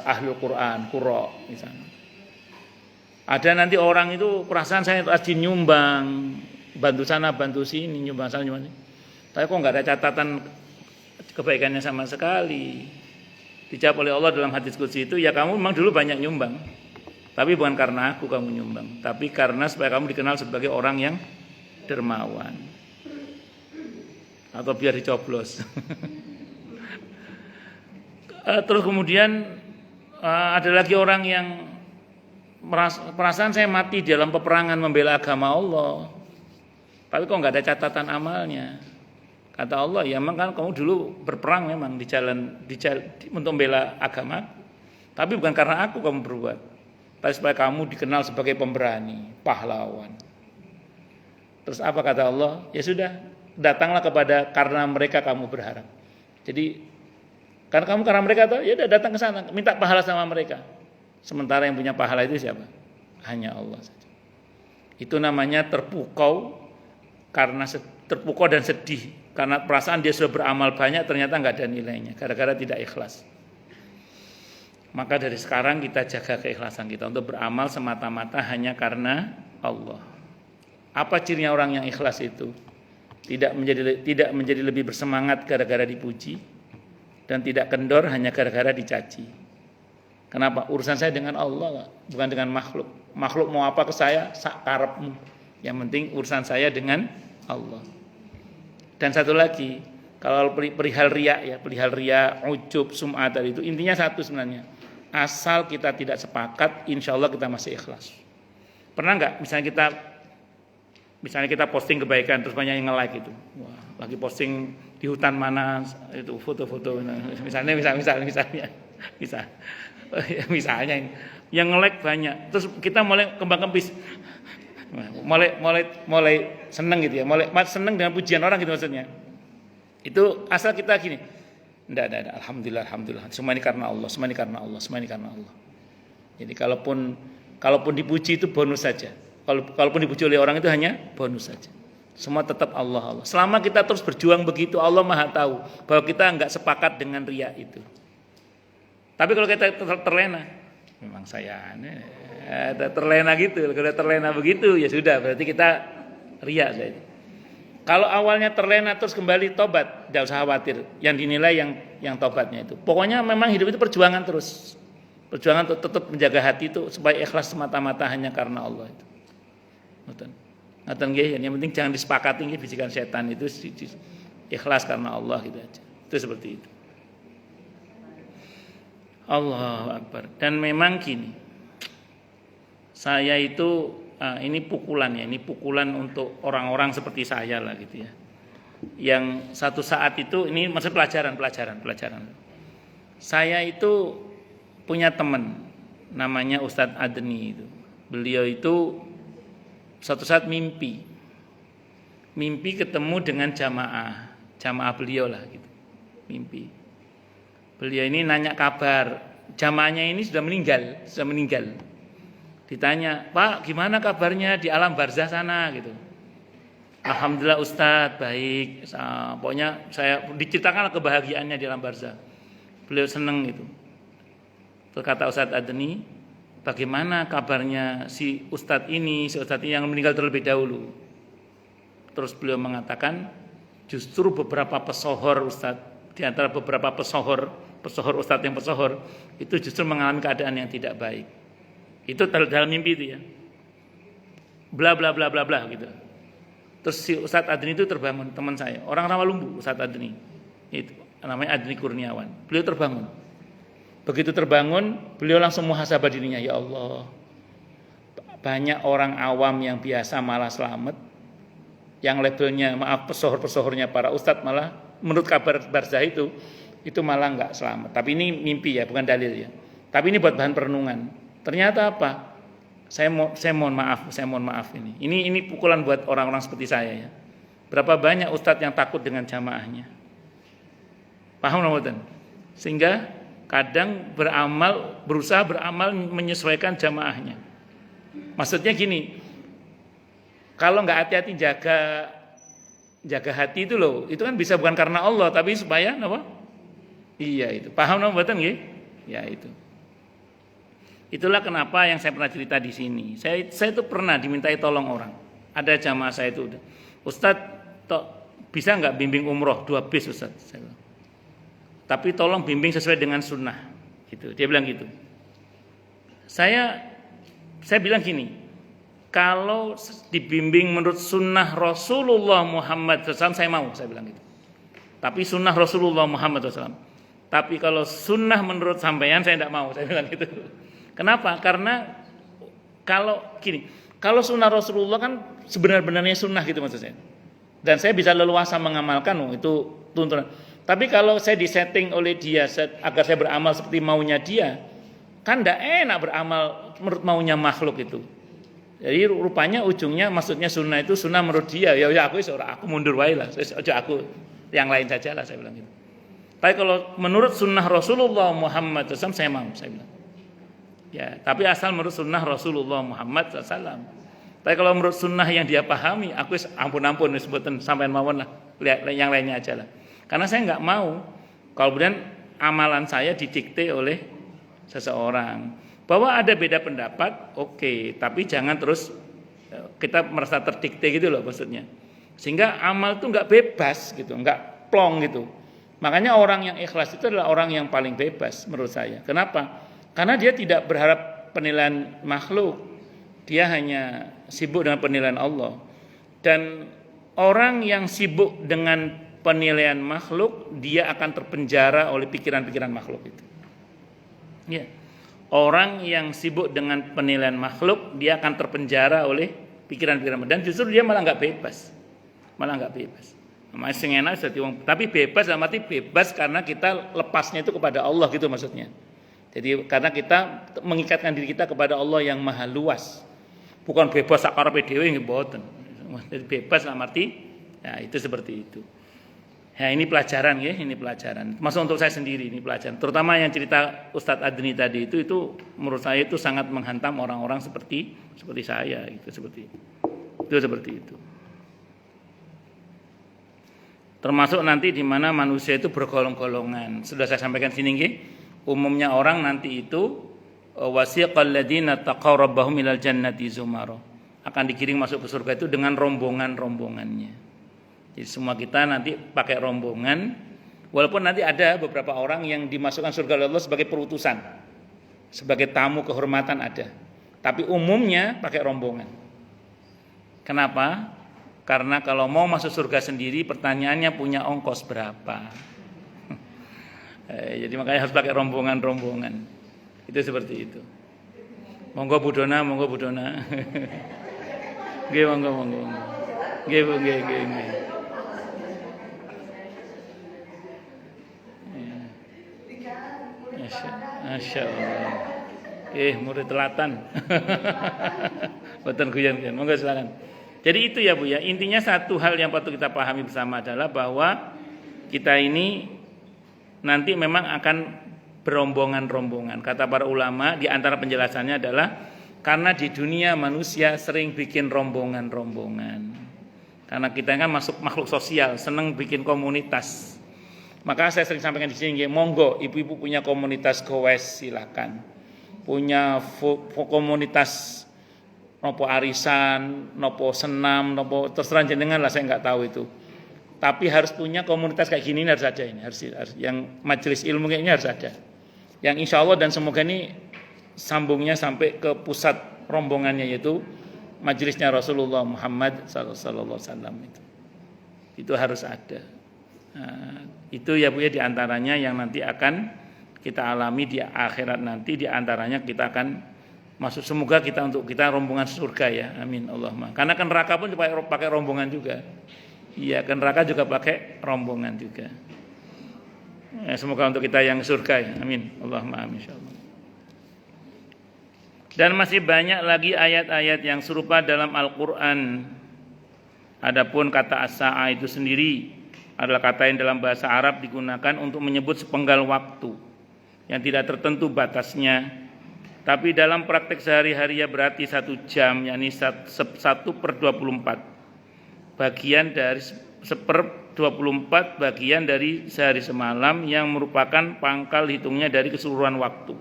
ahlul Quran, qurra misalnya. Ada nanti orang itu perasaan saya rajin nyumbang, bantu sana bantu sini, nyumbang sana nyumbang sini, tapi kok nggak ada catatan kebaikannya sama sekali. Dijawab oleh Allah dalam hadis qudsi itu, ya kamu memang dulu banyak nyumbang, tapi bukan karena aku kamu nyumbang, tapi karena supaya kamu dikenal sebagai orang yang dermawan. Atau biar dicoblos. Terus kemudian ada lagi orang yang perasaan saya mati dalam peperangan membela agama Allah, tapi kok nggak ada catatan amalnya. Kata Allah, ya memang kan kamu dulu berperang memang di jalan untuk membela agama, tapi bukan karena aku kamu berbuat, tapi supaya kamu dikenal sebagai pemberani, pahlawan. Terus apa kata Allah? Ya sudah, datanglah karena mereka kamu berharap. Jadi karena mereka tahu, ya udah datang ke sana, minta pahala sama mereka. Sementara yang punya pahala itu siapa? Hanya Allah saja. Itu namanya terpukau karena terpukau dan sedih karena perasaan dia sudah beramal banyak ternyata nggak ada nilainya gara-gara tidak ikhlas. Maka dari sekarang kita jaga keikhlasan kita untuk beramal semata-mata hanya karena Allah. Apa cirinya orang yang ikhlas itu? Tidak menjadi lebih bersemangat gara-gara dipuji dan tidak kendor hanya gara-gara dicaci. Kenapa? Urusan saya dengan Allah, bukan dengan makhluk. Makhluk mau apa ke saya, sak karepmu. Yang penting urusan saya dengan Allah. Dan satu lagi, kalau perihal riya, ujub, sum'ah tadi itu intinya satu sebenarnya. Asal kita tidak sepakat, insya Allah kita masih ikhlas. Pernah nggak misalnya kita posting kebaikan terus banyak yang nge-like itu. Wah, lagi posting di hutan mana itu foto-foto misalnya yang nge-like banyak. Terus kita mulai kembang kempis. Mulai seneng gitu ya. Mulai seneng dengan pujian orang gitu maksudnya. Itu asal kita gini. Enggak. Alhamdulillah. Semua ini karena Allah. Jadi kalaupun dipuji itu bonus saja. Kalaupun dipuji oleh orang itu hanya bonus saja. Semua tetap Allah. Selama kita terus berjuang begitu, Allah Maha tahu bahwa kita enggak sepakat dengan riya itu. Tapi kalau kita terlena, memang saya terlena gitu. Kalau terlena begitu ya sudah, berarti kita riya saja. Kalau awalnya terlena terus kembali tobat, tidak usah khawatir. Yang dinilai yang tobatnya itu. Pokoknya memang hidup itu perjuangan terus. Perjuangan untuk tetap menjaga hati itu supaya ikhlas semata-mata hanya karena Allah itu. Ngoten nggih, yang penting jangan disepakati nggih bisikan setan itu ikhlas karena Allah gitu aja. Itu seperti itu. Allahu Akbar. Dan memang gini. Saya itu ini pukulan untuk orang-orang seperti saya lah gitu ya. Yang satu saat itu ini maksud pelajaran. Saya itu punya teman namanya Ustadz Adni itu. Beliau itu suatu saat mimpi ketemu dengan jamaah beliau lah gitu. Mimpi. Beliau ini nanya kabar, jamaahnya ini sudah meninggal. Ditanya, Pak, gimana kabarnya di alam barzah sana gitu. Alhamdulillah Ustadz, baik. Pokoknya saya diceritakan kebahagiaannya di alam barzah. Beliau seneng gitu. Terus kata Ustadz Adni, bagaimana kabarnya si Ustadz ini yang meninggal terlebih dahulu. Terus beliau mengatakan, justru beberapa pesohor Ustadz, di antara beberapa pesohor Ustadz yang pesohor, itu justru mengalami keadaan yang tidak baik. Itu dalam mimpi itu ya. Bla bla bla bla bla gitu. Terus si Ustadz Adni itu terbangun, teman saya, orang Rawalumbu, Ustadz Adni. Itu namanya Adni Kurniawan. Beliau terbangun. Begitu terbangun, beliau langsung muhasabah dirinya, ya Allah. Banyak orang awam yang biasa malah selamat. Yang labelnya maaf pesohor-pesohornya para ustadz malah menurut kabar barzah itu malah enggak selamat. Tapi ini mimpi ya, bukan dalil ya. Tapi ini buat bahan perenungan. Ternyata apa? Saya mohon maaf ini. Ini pukulan buat orang-orang seperti saya ya. Berapa banyak ustadz yang takut dengan jamaahnya? Paham nggak? Sehingga kadang berusaha beramal menyesuaikan jamaahnya. Maksudnya gini, kalau nggak hati-hati jaga hati itu loh, itu kan bisa bukan karena Allah, tapi supaya apa? Iya itu. Paham nggak betul nggih? Ya itu. Itulah kenapa yang saya pernah cerita di sini. Saya itu pernah dimintai tolong orang. Ada jamaah saya itu udah, Ustadz, bisa nggak bimbing umroh 2 bis Ustadz? Saya bilang. Tapi tolong bimbing sesuai dengan sunnah. Gitu. Dia bilang gitu. Saya bilang gini, kalau dibimbing menurut sunnah Rasulullah Muhammad SAW, saya mau, saya bilang gitu. Tapi sunnah Rasulullah Muhammad SAW. Tapi kalau sunnah menurut sampean, saya tidak mau, saya bilang gitu. Kenapa? Karena kalau sunnah Rasulullah kan sebenar-benarnya sunnah gitu maksud saya. Dan saya bisa leluasa mengamalkan, itu tuntunan. Tapi kalau saya disetting oleh dia agar saya beramal seperti maunya dia, kan tidak enak beramal menurut maunya makhluk itu. Jadi rupanya ujungnya maksudnya sunnah itu sunnah menurut dia. Ya aku mundur wae lah. Aku yang lain saja lah saya bilang gitu. Tapi kalau menurut sunnah Rasulullah Muhammad SAW saya mau, saya bilang. Ya, tapi asal menurut sunnah Rasulullah Muhammad SAW. Tapi kalau menurut sunnah yang dia pahami, aku ampun sebutan sampean mawon lah, lihat yang lainnya aja lah. Karena saya nggak mau kalau kemudian amalan saya didikte oleh seseorang. Bahwa ada beda pendapat, oke, tapi jangan terus kita merasa terdikte gitu loh maksudnya. Sehingga amal itu nggak bebas gitu, nggak plong gitu. Makanya orang yang ikhlas itu adalah orang yang paling bebas menurut saya. Kenapa? Karena dia tidak berharap penilaian makhluk. Dia hanya sibuk dengan penilaian Allah. Dan orang yang sibuk dengan penilaian makhluk, dia akan terpenjara oleh pikiran-pikiran makhluk itu. Ya. Orang yang sibuk dengan penilaian makhluk, dia akan terpenjara oleh pikiran-pikiran makhluk. Dan justru dia malah nggak bebas. Masih enak tapi bebas dalam arti bebas karena kita lepasnya itu kepada Allah gitu maksudnya. Jadi karena kita mengikatkan diri kita kepada Allah yang maha luas. Bukan bebas sakarepe dhewe nggih mboten. Jadi bebas dalam arti ya itu seperti itu. Ya ini pelajaran ya, ini pelajaran. Masuk untuk saya sendiri ini pelajaran. Terutama yang cerita Ustadz Adni tadi itu menurut saya itu sangat menghantam orang-orang seperti saya gitu seperti itu. Itu seperti itu. Termasuk nanti di mana manusia itu bergolong-golongan. Sudah saya sampaikan sini nggih. Umumnya orang nanti itu wasiqal ladzina taqaw rabbahum ilal jannati zumara. Akan digiring masuk ke surga itu dengan rombongan-rombongannya. Jadi semua kita nanti pakai rombongan. Walaupun nanti ada beberapa orang yang dimasukkan surga oleh Allah sebagai perutusan. Sebagai tamu kehormatan ada. Tapi umumnya pakai rombongan. Kenapa? Karena kalau mau masuk surga sendiri pertanyaannya punya ongkos berapa. Jadi makanya harus pakai rombongan-rombongan. Itu seperti itu. Monggo Budona. Nggih monggo. Nggih. Masya Allah. Murid telatan. Boten guyon-guyon. Monggo silakan. Jadi itu ya Bu ya. Intinya satu hal yang patut kita pahami bersama adalah bahwa kita ini nanti memang akan berombongan-rombongan. Kata para ulama di antara penjelasannya adalah karena di dunia manusia sering bikin rombongan-rombongan. Karena kita kan masuk makhluk sosial, senang bikin komunitas. Maka saya sering sampaikan di sini, monggo ibu-ibu punya komunitas goes silakan. Punya komunitas nopo arisan, nopo senam, nopo terserah jenengan lah saya nggak tahu itu. Tapi harus punya komunitas kayak gini harus ada ini, harus yang majelis ilmu kayak ini harus ada. Yang insya Allah dan semoga ini sambungnya sampai ke pusat rombongannya yaitu majelisnya Rasulullah Muhammad sallallahu alaihi wasallam itu harus ada. Nah, itu ya Bu ya diantaranya yang nanti akan kita alami di akhirat nanti diantaranya kita akan masuk semoga kita untuk kita rombongan surga ya amin Allahumma. Karena kan neraka pun pakai rombongan juga. Iya kan neraka juga pakai rombongan juga. Ya, semoga untuk kita yang surga ya. Amin. Allahumma amin insyaallah. Dan masih banyak lagi ayat-ayat yang serupa dalam Al-Qur'an. Adapun kata as-sa'ah itu sendiri adalah kata yang dalam bahasa Arab digunakan untuk menyebut sepenggal waktu yang tidak tertentu batasnya. Tapi dalam praktek sehari-hari ya berarti 1 jam yakni 1/24. Bagian dari 1/24 bagian dari sehari semalam yang merupakan pangkal hitungnya dari keseluruhan waktu.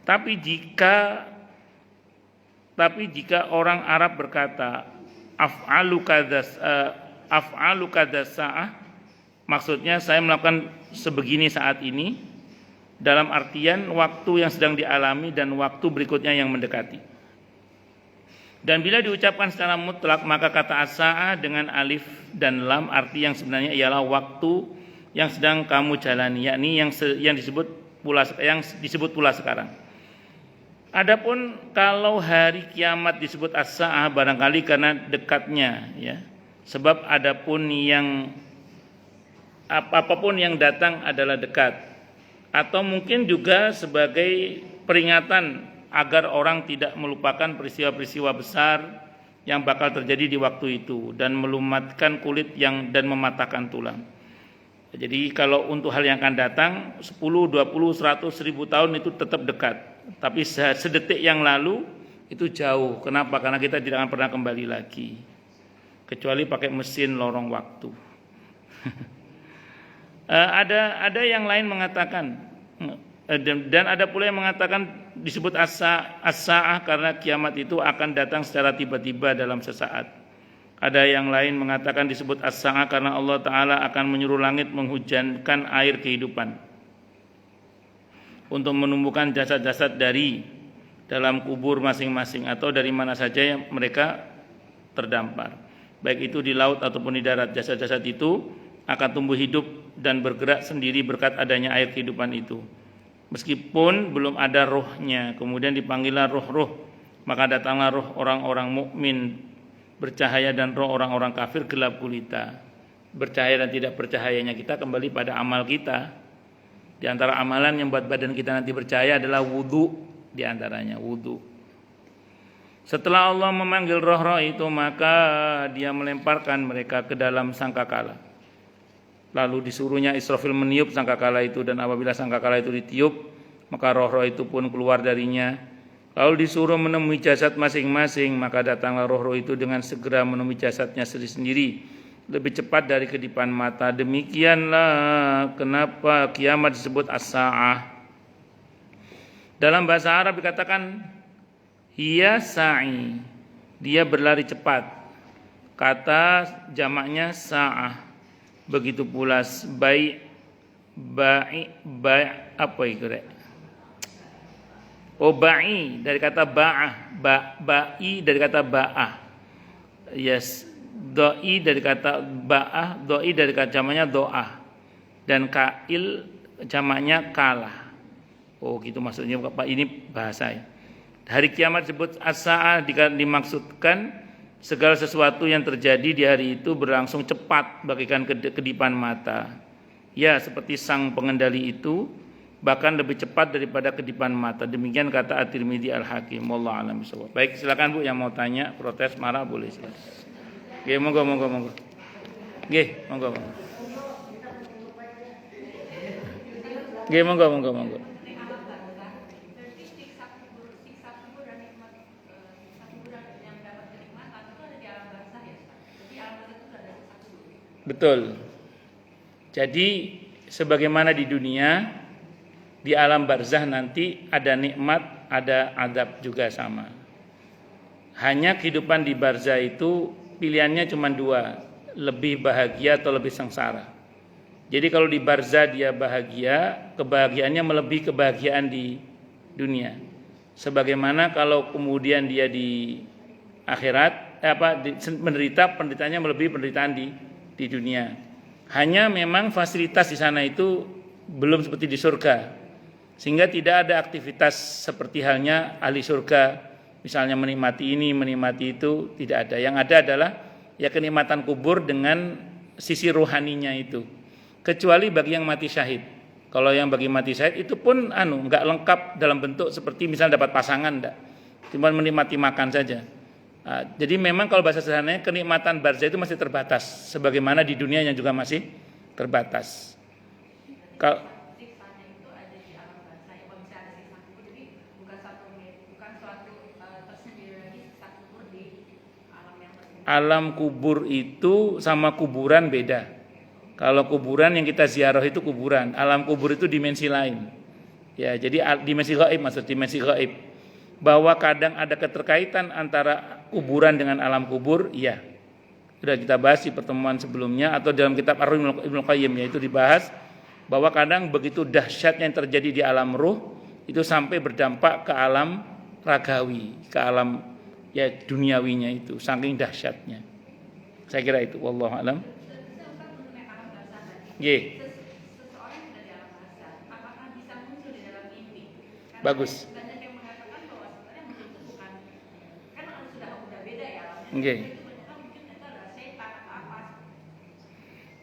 Tapi jika orang Arab berkata af'alu kadza sa'ah, maksudnya saya melakukan sebegini saat ini dalam artian waktu yang sedang dialami dan waktu berikutnya yang mendekati. Dan bila diucapkan secara mutlak maka kata as-sa'ah dengan alif dan lam arti yang sebenarnya ialah waktu yang sedang kamu jalani, yakni yang disebut pula sekarang. Adapun kalau hari kiamat disebut as-sa'ah barangkali karena dekatnya ya. Sebab apapun yang datang adalah dekat. Atau mungkin juga sebagai peringatan agar orang tidak melupakan peristiwa-peristiwa besar yang bakal terjadi di waktu itu dan melumatkan kulit dan mematahkan tulang. Jadi kalau untuk hal yang akan datang 10, 20, 100, 1000 tahun itu tetap dekat. Tapi sedetik yang lalu itu jauh. Kenapa? Karena kita tidak akan pernah kembali lagi, kecuali pakai mesin lorong waktu. Ada yang lain mengatakan, dan ada pula yang mengatakan disebut as-sa'ah karena kiamat itu akan datang secara tiba-tiba dalam sesaat. Ada yang lain mengatakan disebut as-sa'ah karena Allah Ta'ala akan menyuruh langit menghujankan air kehidupan untuk menumbuhkan jasad-jasad dari dalam kubur masing-masing atau dari mana saja yang mereka terdampar, baik itu di laut ataupun di darat. Jasad-jasad itu akan tumbuh hidup dan bergerak sendiri berkat adanya air kehidupan itu, meskipun belum ada rohnya. Kemudian dipanggillah roh-roh, maka datanglah roh orang-orang mukmin bercahaya dan roh orang-orang kafir gelap gulita. Bercahaya dan tidak bercahayanya kita kembali pada amal kita. Di antara amalan yang buat badan kita nanti bercahaya adalah wudu, di antaranya wudu. Setelah Allah memanggil roh-roh itu, maka dia melemparkan mereka ke dalam sangkakala. Lalu disuruhnya Israfil meniup sangkakala itu, dan apabila sangkakala itu ditiup, maka roh-roh itu pun keluar darinya. Lalu disuruh menemui jasad masing-masing, maka datanglah roh-roh itu dengan segera menemui jasadnya sendiri-sendiri, lebih cepat dari kedipan mata. Demikianlah kenapa kiamat disebut as-sa'ah. Dalam bahasa Arab dikatakan hiya sa'i, dia berlari cepat. Kata jamaknya sa'ah. Begitu pula apa itu? Ba'i dari kata ba'ah, ba'i dari kata ba'ah. Yes, doi dari kata ba'ah, doi dari kata jamaknya do'ah. Dan kail jamaknya kalah. Gitu maksudnya Pak, ini bahasa ya. Hari kiamat disebut as-sa'ah dimaksudkan segala sesuatu yang terjadi di hari itu berlangsung cepat bagaikan kedipan mata. Ya, seperti sang pengendali itu bahkan lebih cepat daripada kedipan mata. Demikian kata At-Tirmidzi Al-Hakim. Wallahu a'lam bishawab. Baik, silakan Bu yang mau tanya, protes, marah boleh silakan. Nggih, monggo. Nggih, monggo. Nggih, monggo. Betul. Jadi sebagaimana di dunia, di alam barzah nanti ada nikmat, ada azab juga sama. Hanya kehidupan di barzah itu pilihannya cuma dua, lebih bahagia atau lebih sengsara. Jadi kalau di barzah dia bahagia, kebahagiaannya melebihi kebahagiaan di dunia. Sebagaimana kalau kemudian dia di akhirat menderita, penderitaannya melebihi penderitaan di dunia. Hanya memang fasilitas di sana itu belum seperti di surga, sehingga tidak ada aktivitas seperti halnya ahli surga, misalnya menikmati ini, menikmati itu, tidak ada. Yang ada adalah ya kenikmatan kubur dengan sisi rohaninya itu. Kecuali bagi yang mati syahid. Kalau yang bagi mati syahid itu pun enggak lengkap dalam bentuk seperti misalnya dapat pasangan, enggak. Cuma menikmati makan saja. Jadi memang kalau bahasa sederhananya kenikmatan barzah itu masih terbatas, sebagaimana di dunia yang juga masih terbatas. Kalau alam kubur itu sama kuburan beda. Kalau kuburan yang kita ziarah itu kuburan, alam kubur itu dimensi lain. Ya, jadi dimensi gaib, maksud dimensi gaib. Bahwa kadang ada keterkaitan antara kuburan dengan alam kubur, iya. Sudah kita bahas di pertemuan sebelumnya atau dalam kitab Ar-Ruh Ibnu Qayyim, yaitu dibahas bahwa kadang begitu dahsyatnya yang terjadi di alam ruh itu sampai berdampak ke alam ragawi, ke alam ya duniawinya itu, saking dahsyatnya. Saya kira itu, wallahu alam. Nggih. Bagus. Okay.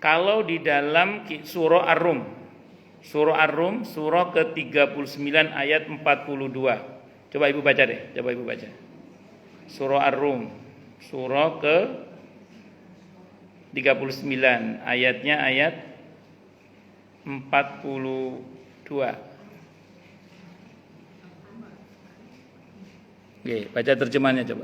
Kalau di dalam surah Ar-Rum, surah ke-39 ayat 42. Coba Ibu baca deh, Surah Ar-Rum, surah ke-39 ayatnya ayat 42. Oke, baca terjemahannya coba.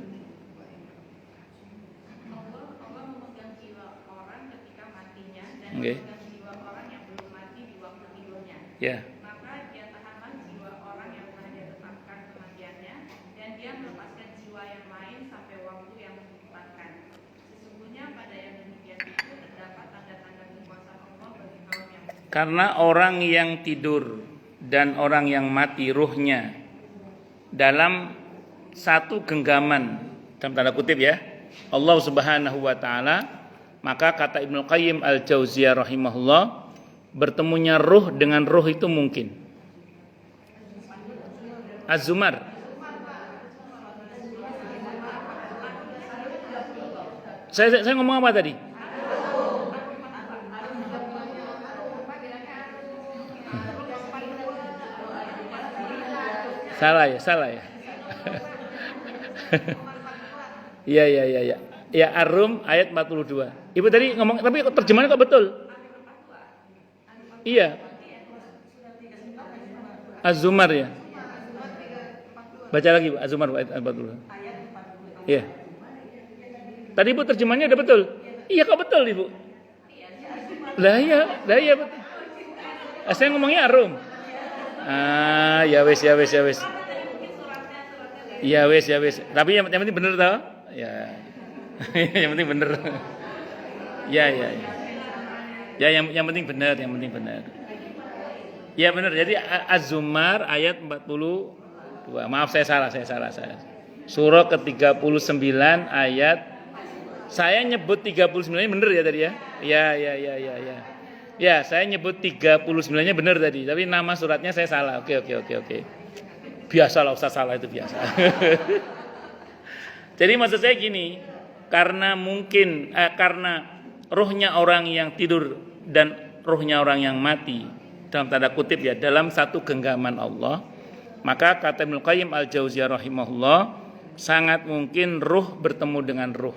Allah memegang jiwa orang ketika matinya dan Oke. memegang jiwa orang yang belum mati di waktu tidurnya. Ya. Maka dia tahanlah jiwa orang yang telah dia tetapkan kematiannya dan dia melepaskan jiwa yang lain sampai waktu yang ditentukan. Sesungguhnya pada yang demikian itu terdapat tanda-tanda kekuasaan Allah bagi kaum yang beriman. Karena orang yang tidur dan orang yang mati ruhnya dalam satu genggaman, dalam tanda kutip ya, Allah Subhanahu wa taala, maka kata Ibnu Qayyim Al-Jauziyah rahimahullah, bertemunya ruh dengan ruh itu mungkin. Az-Zumar. Saya ngomong apa tadi? Salah ya. Iya. Ya, Ar-Rum ayat 42. Ibu tadi ngomong, tapi terjemahannya kok betul? Iya. Az-Zumar ya. Baca lagi Bu, Az-Zumar ayat 42. Iya. Tadi Ibu terjemahannya udah betul? Iya kok betul Ibu? Lah iya betul. Saya ngomongnya Ar-Rum. Ya wes. Ya wes. Tapi yang penting bener tau? Ya. Yang penting bener. Ya. Ya yang penting bener. Ya bener. Jadi Az-Zumar ayat 42. Maaf saya salah. Surah ke-39 ayat, saya nyebut 39-nya bener ya tadi ya? Ya. Ya, saya nyebut 39-nya benar tadi, tapi nama suratnya saya salah. Oke. Biasalah Ustaz, salah itu biasa. Jadi maksud saya gini, karena ruhnya orang yang tidur dan ruhnya orang yang mati, dalam tanda kutip ya, dalam satu genggaman Allah, maka kata Ibnu Qayyim Al-Jauziyah rahimahullah, sangat mungkin ruh bertemu dengan ruh.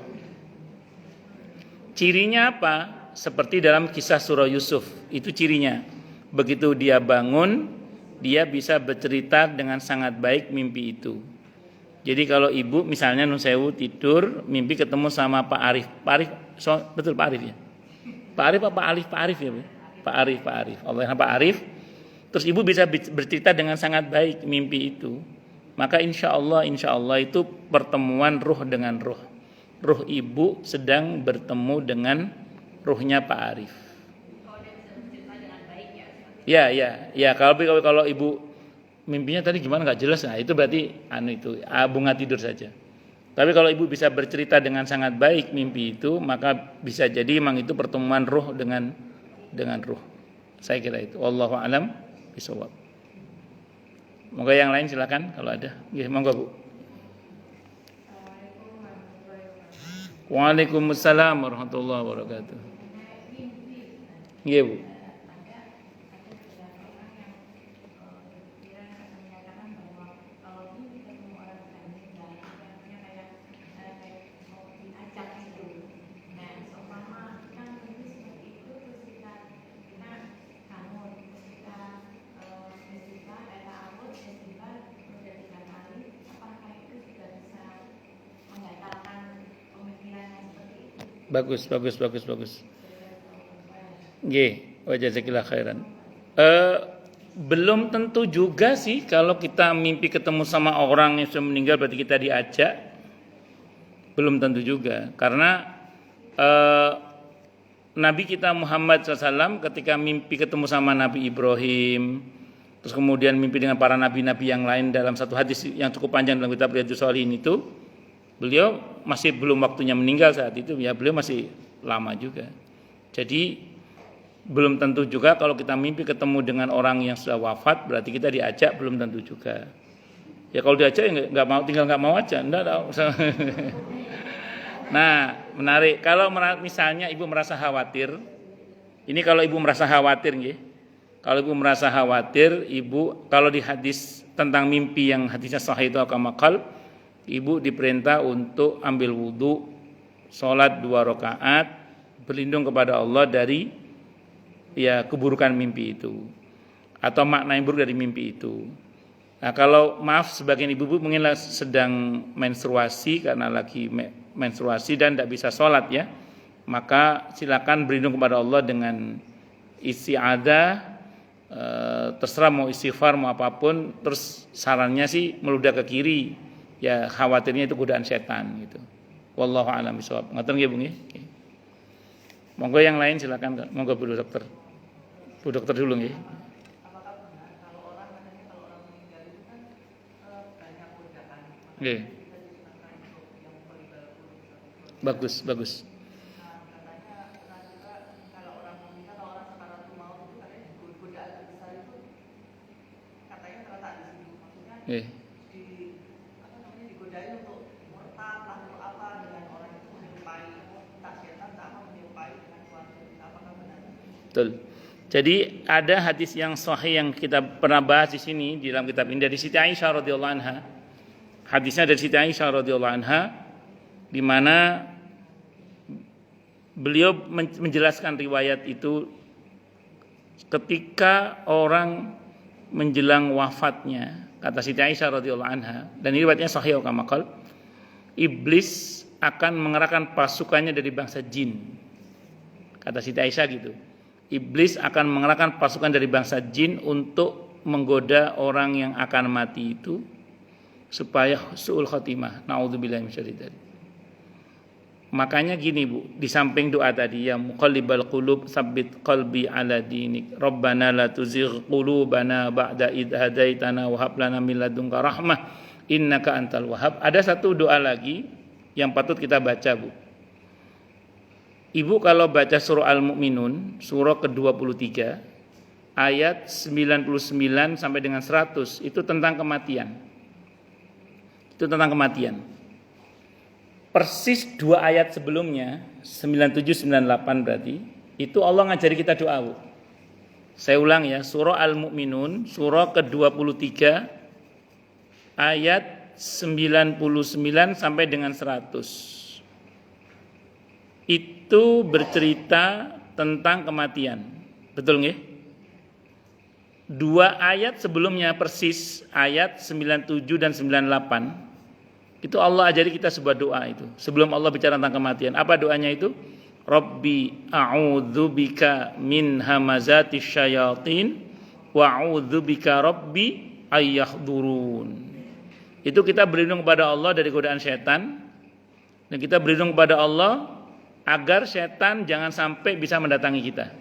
Cirinya apa? Seperti dalam kisah surah Yusuf, itu cirinya. Begitu dia bangun, dia bisa bercerita dengan sangat baik mimpi itu. Jadi kalau ibu misalnya Nun Sewu tidur, mimpi ketemu sama Pak Arif. Betul Pak Arif ya? Pak Arif apa Pak Alif? Pak Arif ya Bu? Pak Arif. Allah yang Pak Arif. Terus ibu bisa bercerita dengan sangat baik mimpi itu. Maka insya Allah itu pertemuan ruh dengan ruh. Ruh ibu sedang bertemu dengan ruhnya Pak Arif. Ya. Kalau ibu mimpinya tadi gimana nggak jelas, nah itu berarti bunga tidur saja. Tapi kalau ibu bisa bercerita dengan sangat baik mimpi itu, maka bisa jadi memang itu pertemuan ruh dengan ruh. Saya kira itu. Wallahu a'lam bishawab. Moga yang lain silakan kalau ada. Ya, monggo Bu. Waalaikumsalam warahmatullahi wabarakatuh. Iya Bu. Bagus. Nggih, wa jazakillah khairan. Belum tentu juga sih kalau kita mimpi ketemu sama orang yang sudah meninggal berarti kita diajak. Belum tentu juga, karena Nabi kita Muhammad SAW ketika mimpi ketemu sama Nabi Ibrahim, terus kemudian mimpi dengan para nabi-nabi yang lain dalam satu hadis yang cukup panjang dalam kitab Riyadhus Shalihin itu, beliau masih belum waktunya meninggal saat itu, ya beliau masih lama juga. Jadi belum tentu juga kalau kita mimpi ketemu dengan orang yang sudah wafat berarti kita diajak, belum tentu juga. Ya kalau diajak ya tinggal nggak mau aja, enggak tahu. Nah menarik kalau misalnya ibu merasa khawatir, ini kalau ibu merasa khawatir, nggih. Kalau ibu merasa khawatir, ibu kalau di hadis tentang mimpi yang hadisnya sahih itu akamakal, ibu diperintah untuk ambil wudu, sholat 2 rakaat, berlindung kepada Allah dari keburukan mimpi itu atau makna yang buruk dari mimpi itu. Nah, kalau maaf sebagian ibu-ibu mungkin sedang menstruasi karena lagi menstruasi dan tidak bisa sholat ya, maka silakan berlindung kepada Allah dengan isti'adzah, terserah mau istighfar mau apapun. Terus sarannya sih meludah ke kiri, ya khawatirnya itu godaan setan gitu. Wallahu a'lam bishawab. Ngoten nggih Bu nggih. Monggo yang lain silakan, monggo Bu Dokter. Bu Dokter dulu nggih. Oke. Bagus, bagus. Oke. Betul. Jadi ada hadis yang sahih yang kita pernah bahas di sini di dalam kitab ini dari Siti Aisyah radhiyallahu anha. Hadisnya dari Siti Aisyah radhiyallahu anha di mana beliau menjelaskan riwayat itu ketika orang menjelang wafatnya, kata Siti Aisyah radhiyallahu anha, dan ini riwayatnya sahih kama qala, iblis akan mengerahkan pasukannya dari bangsa jin. Kata Siti Aisyah gitu. Iblis akan mengerahkan pasukan dari bangsa jin untuk menggoda orang yang akan mati itu supaya su'ul khotimah. Na'udzubillahi minasyaitonir rajim. Makanya gini Bu, di samping doa tadi ya muqallibal qulub tsabbit qalbi ala dinik. Rabbana la tuzigh qulubana ba'da idh hadaitana wa hab lana min ladunka rahmah innaka antal wahhab. Ada satu doa lagi yang patut kita baca Bu. Ibu kalau baca surah Al-Mu'minun, surah ke-23, ayat 99 sampai dengan 100, itu tentang kematian. Itu tentang kematian. Persis 2 ayat sebelumnya, 97-98 berarti, itu Allah ngajari kita doa. Bu. Saya ulang ya, surah Al-Mu'minun, surah ke-23, ayat 99 sampai dengan 100. Itu bercerita tentang kematian. Betul nggih? 2 ayat sebelumnya persis, ayat 97 dan 98. Itu Allah ajari kita sebuah doa itu. Sebelum Allah bicara tentang kematian. Apa doanya itu? Rabbi a'udzubika min hamazatis syayatin wa a'udzubika rabbi ayyahdurun. Itu kita berlindung kepada Allah dari godaan setan. Dan kita berlindung kepada Allah agar setan jangan sampai bisa mendatangi kita.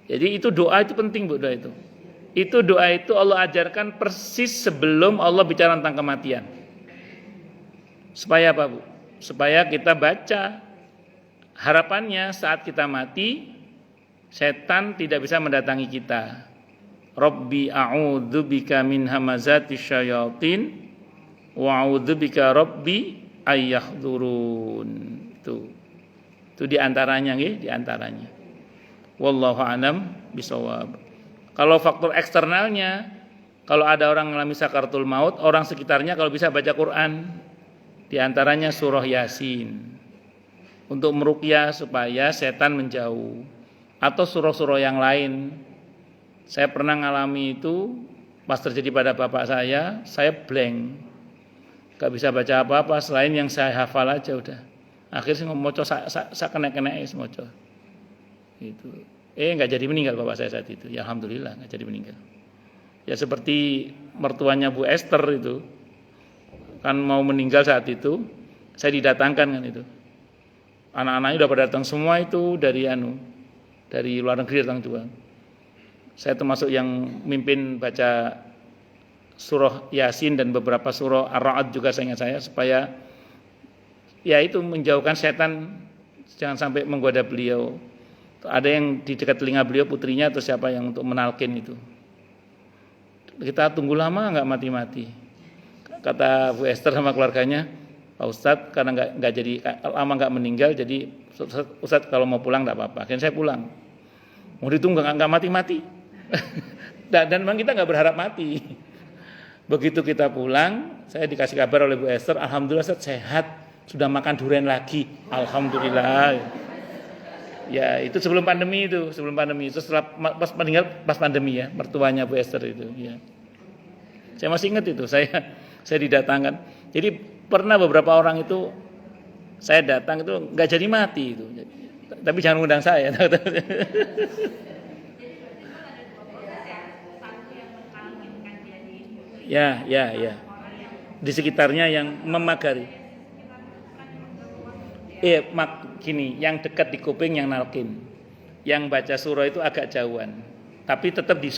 Jadi itu doa itu penting Bu, doa itu. Itu doa itu Allah ajarkan persis sebelum Allah bicara tentang kematian. Supaya apa Bu? Supaya kita baca. Harapannya saat kita mati, setan tidak bisa mendatangi kita. Rabbi a'udzubika min hamazatis syayatin wa a'udzubika rabbi ayyahdurun. Itu diantaranya nggih, diantaranya. Wallahu a'lam bishawab. Kalau faktor eksternalnya, kalau ada orang mengalami sakaratul maut, orang sekitarnya kalau bisa baca Quran, diantaranya surah Yasin untuk meruqyah supaya setan menjauh, atau surah-surah yang lain. Saya pernah ngalami itu pas terjadi pada bapak saya blank, gak bisa baca apa-apa selain yang saya hafal aja udah. Akhirnya ngomoco sak kena-kena moco. Itu. Enggak jadi meninggal bapak saya saat itu. Ya alhamdulillah enggak jadi meninggal. Ya seperti mertuanya Bu Esther itu. Kan mau meninggal saat itu, saya didatangkan kan itu. Anak-anaknya udah pada datang semua itu dari luar negeri datang juga. Saya termasuk yang mimpin baca surah Yasin dan beberapa surah Ar-Ra'd juga seingat saya, supaya ya itu menjauhkan setan jangan sampai menggoda beliau. Ada yang di dekat telinga beliau putrinya atau siapa yang untuk menalkin itu. Kita tunggu lama enggak mati-mati. Kata Bu Esther sama keluarganya, Pak Ustadz karena enggak jadi lama enggak meninggal, jadi Ustadz kalau mau pulang enggak apa-apa. Akhirnya saya pulang. Mau ditunggu enggak mati-mati. Dan memang kita enggak berharap mati. Begitu kita pulang, saya dikasih kabar oleh Bu Esther, alhamdulillah Ustaz sehat, sudah makan durian lagi, alhamdulillah. Ya itu sebelum pandemi itu, Itu setelah pas meninggal pas pandemi ya, mertuanya Bu Esther itu. Ya. Saya masih ingat itu, saya didatangkan. Jadi pernah beberapa orang itu saya datang itu nggak jadi mati itu. Tapi jangan undang saya. Jadi berarti kan ada dua proses ya, satu yang mentalkinkan dia di Ya. orang yang Di sekitarnya yang memagari. sekitar itu bukan yang berumah dia. Gini, yang dekat di kuping yang nalkin. Yang baca surah itu agak jauhan. Tapi tetap di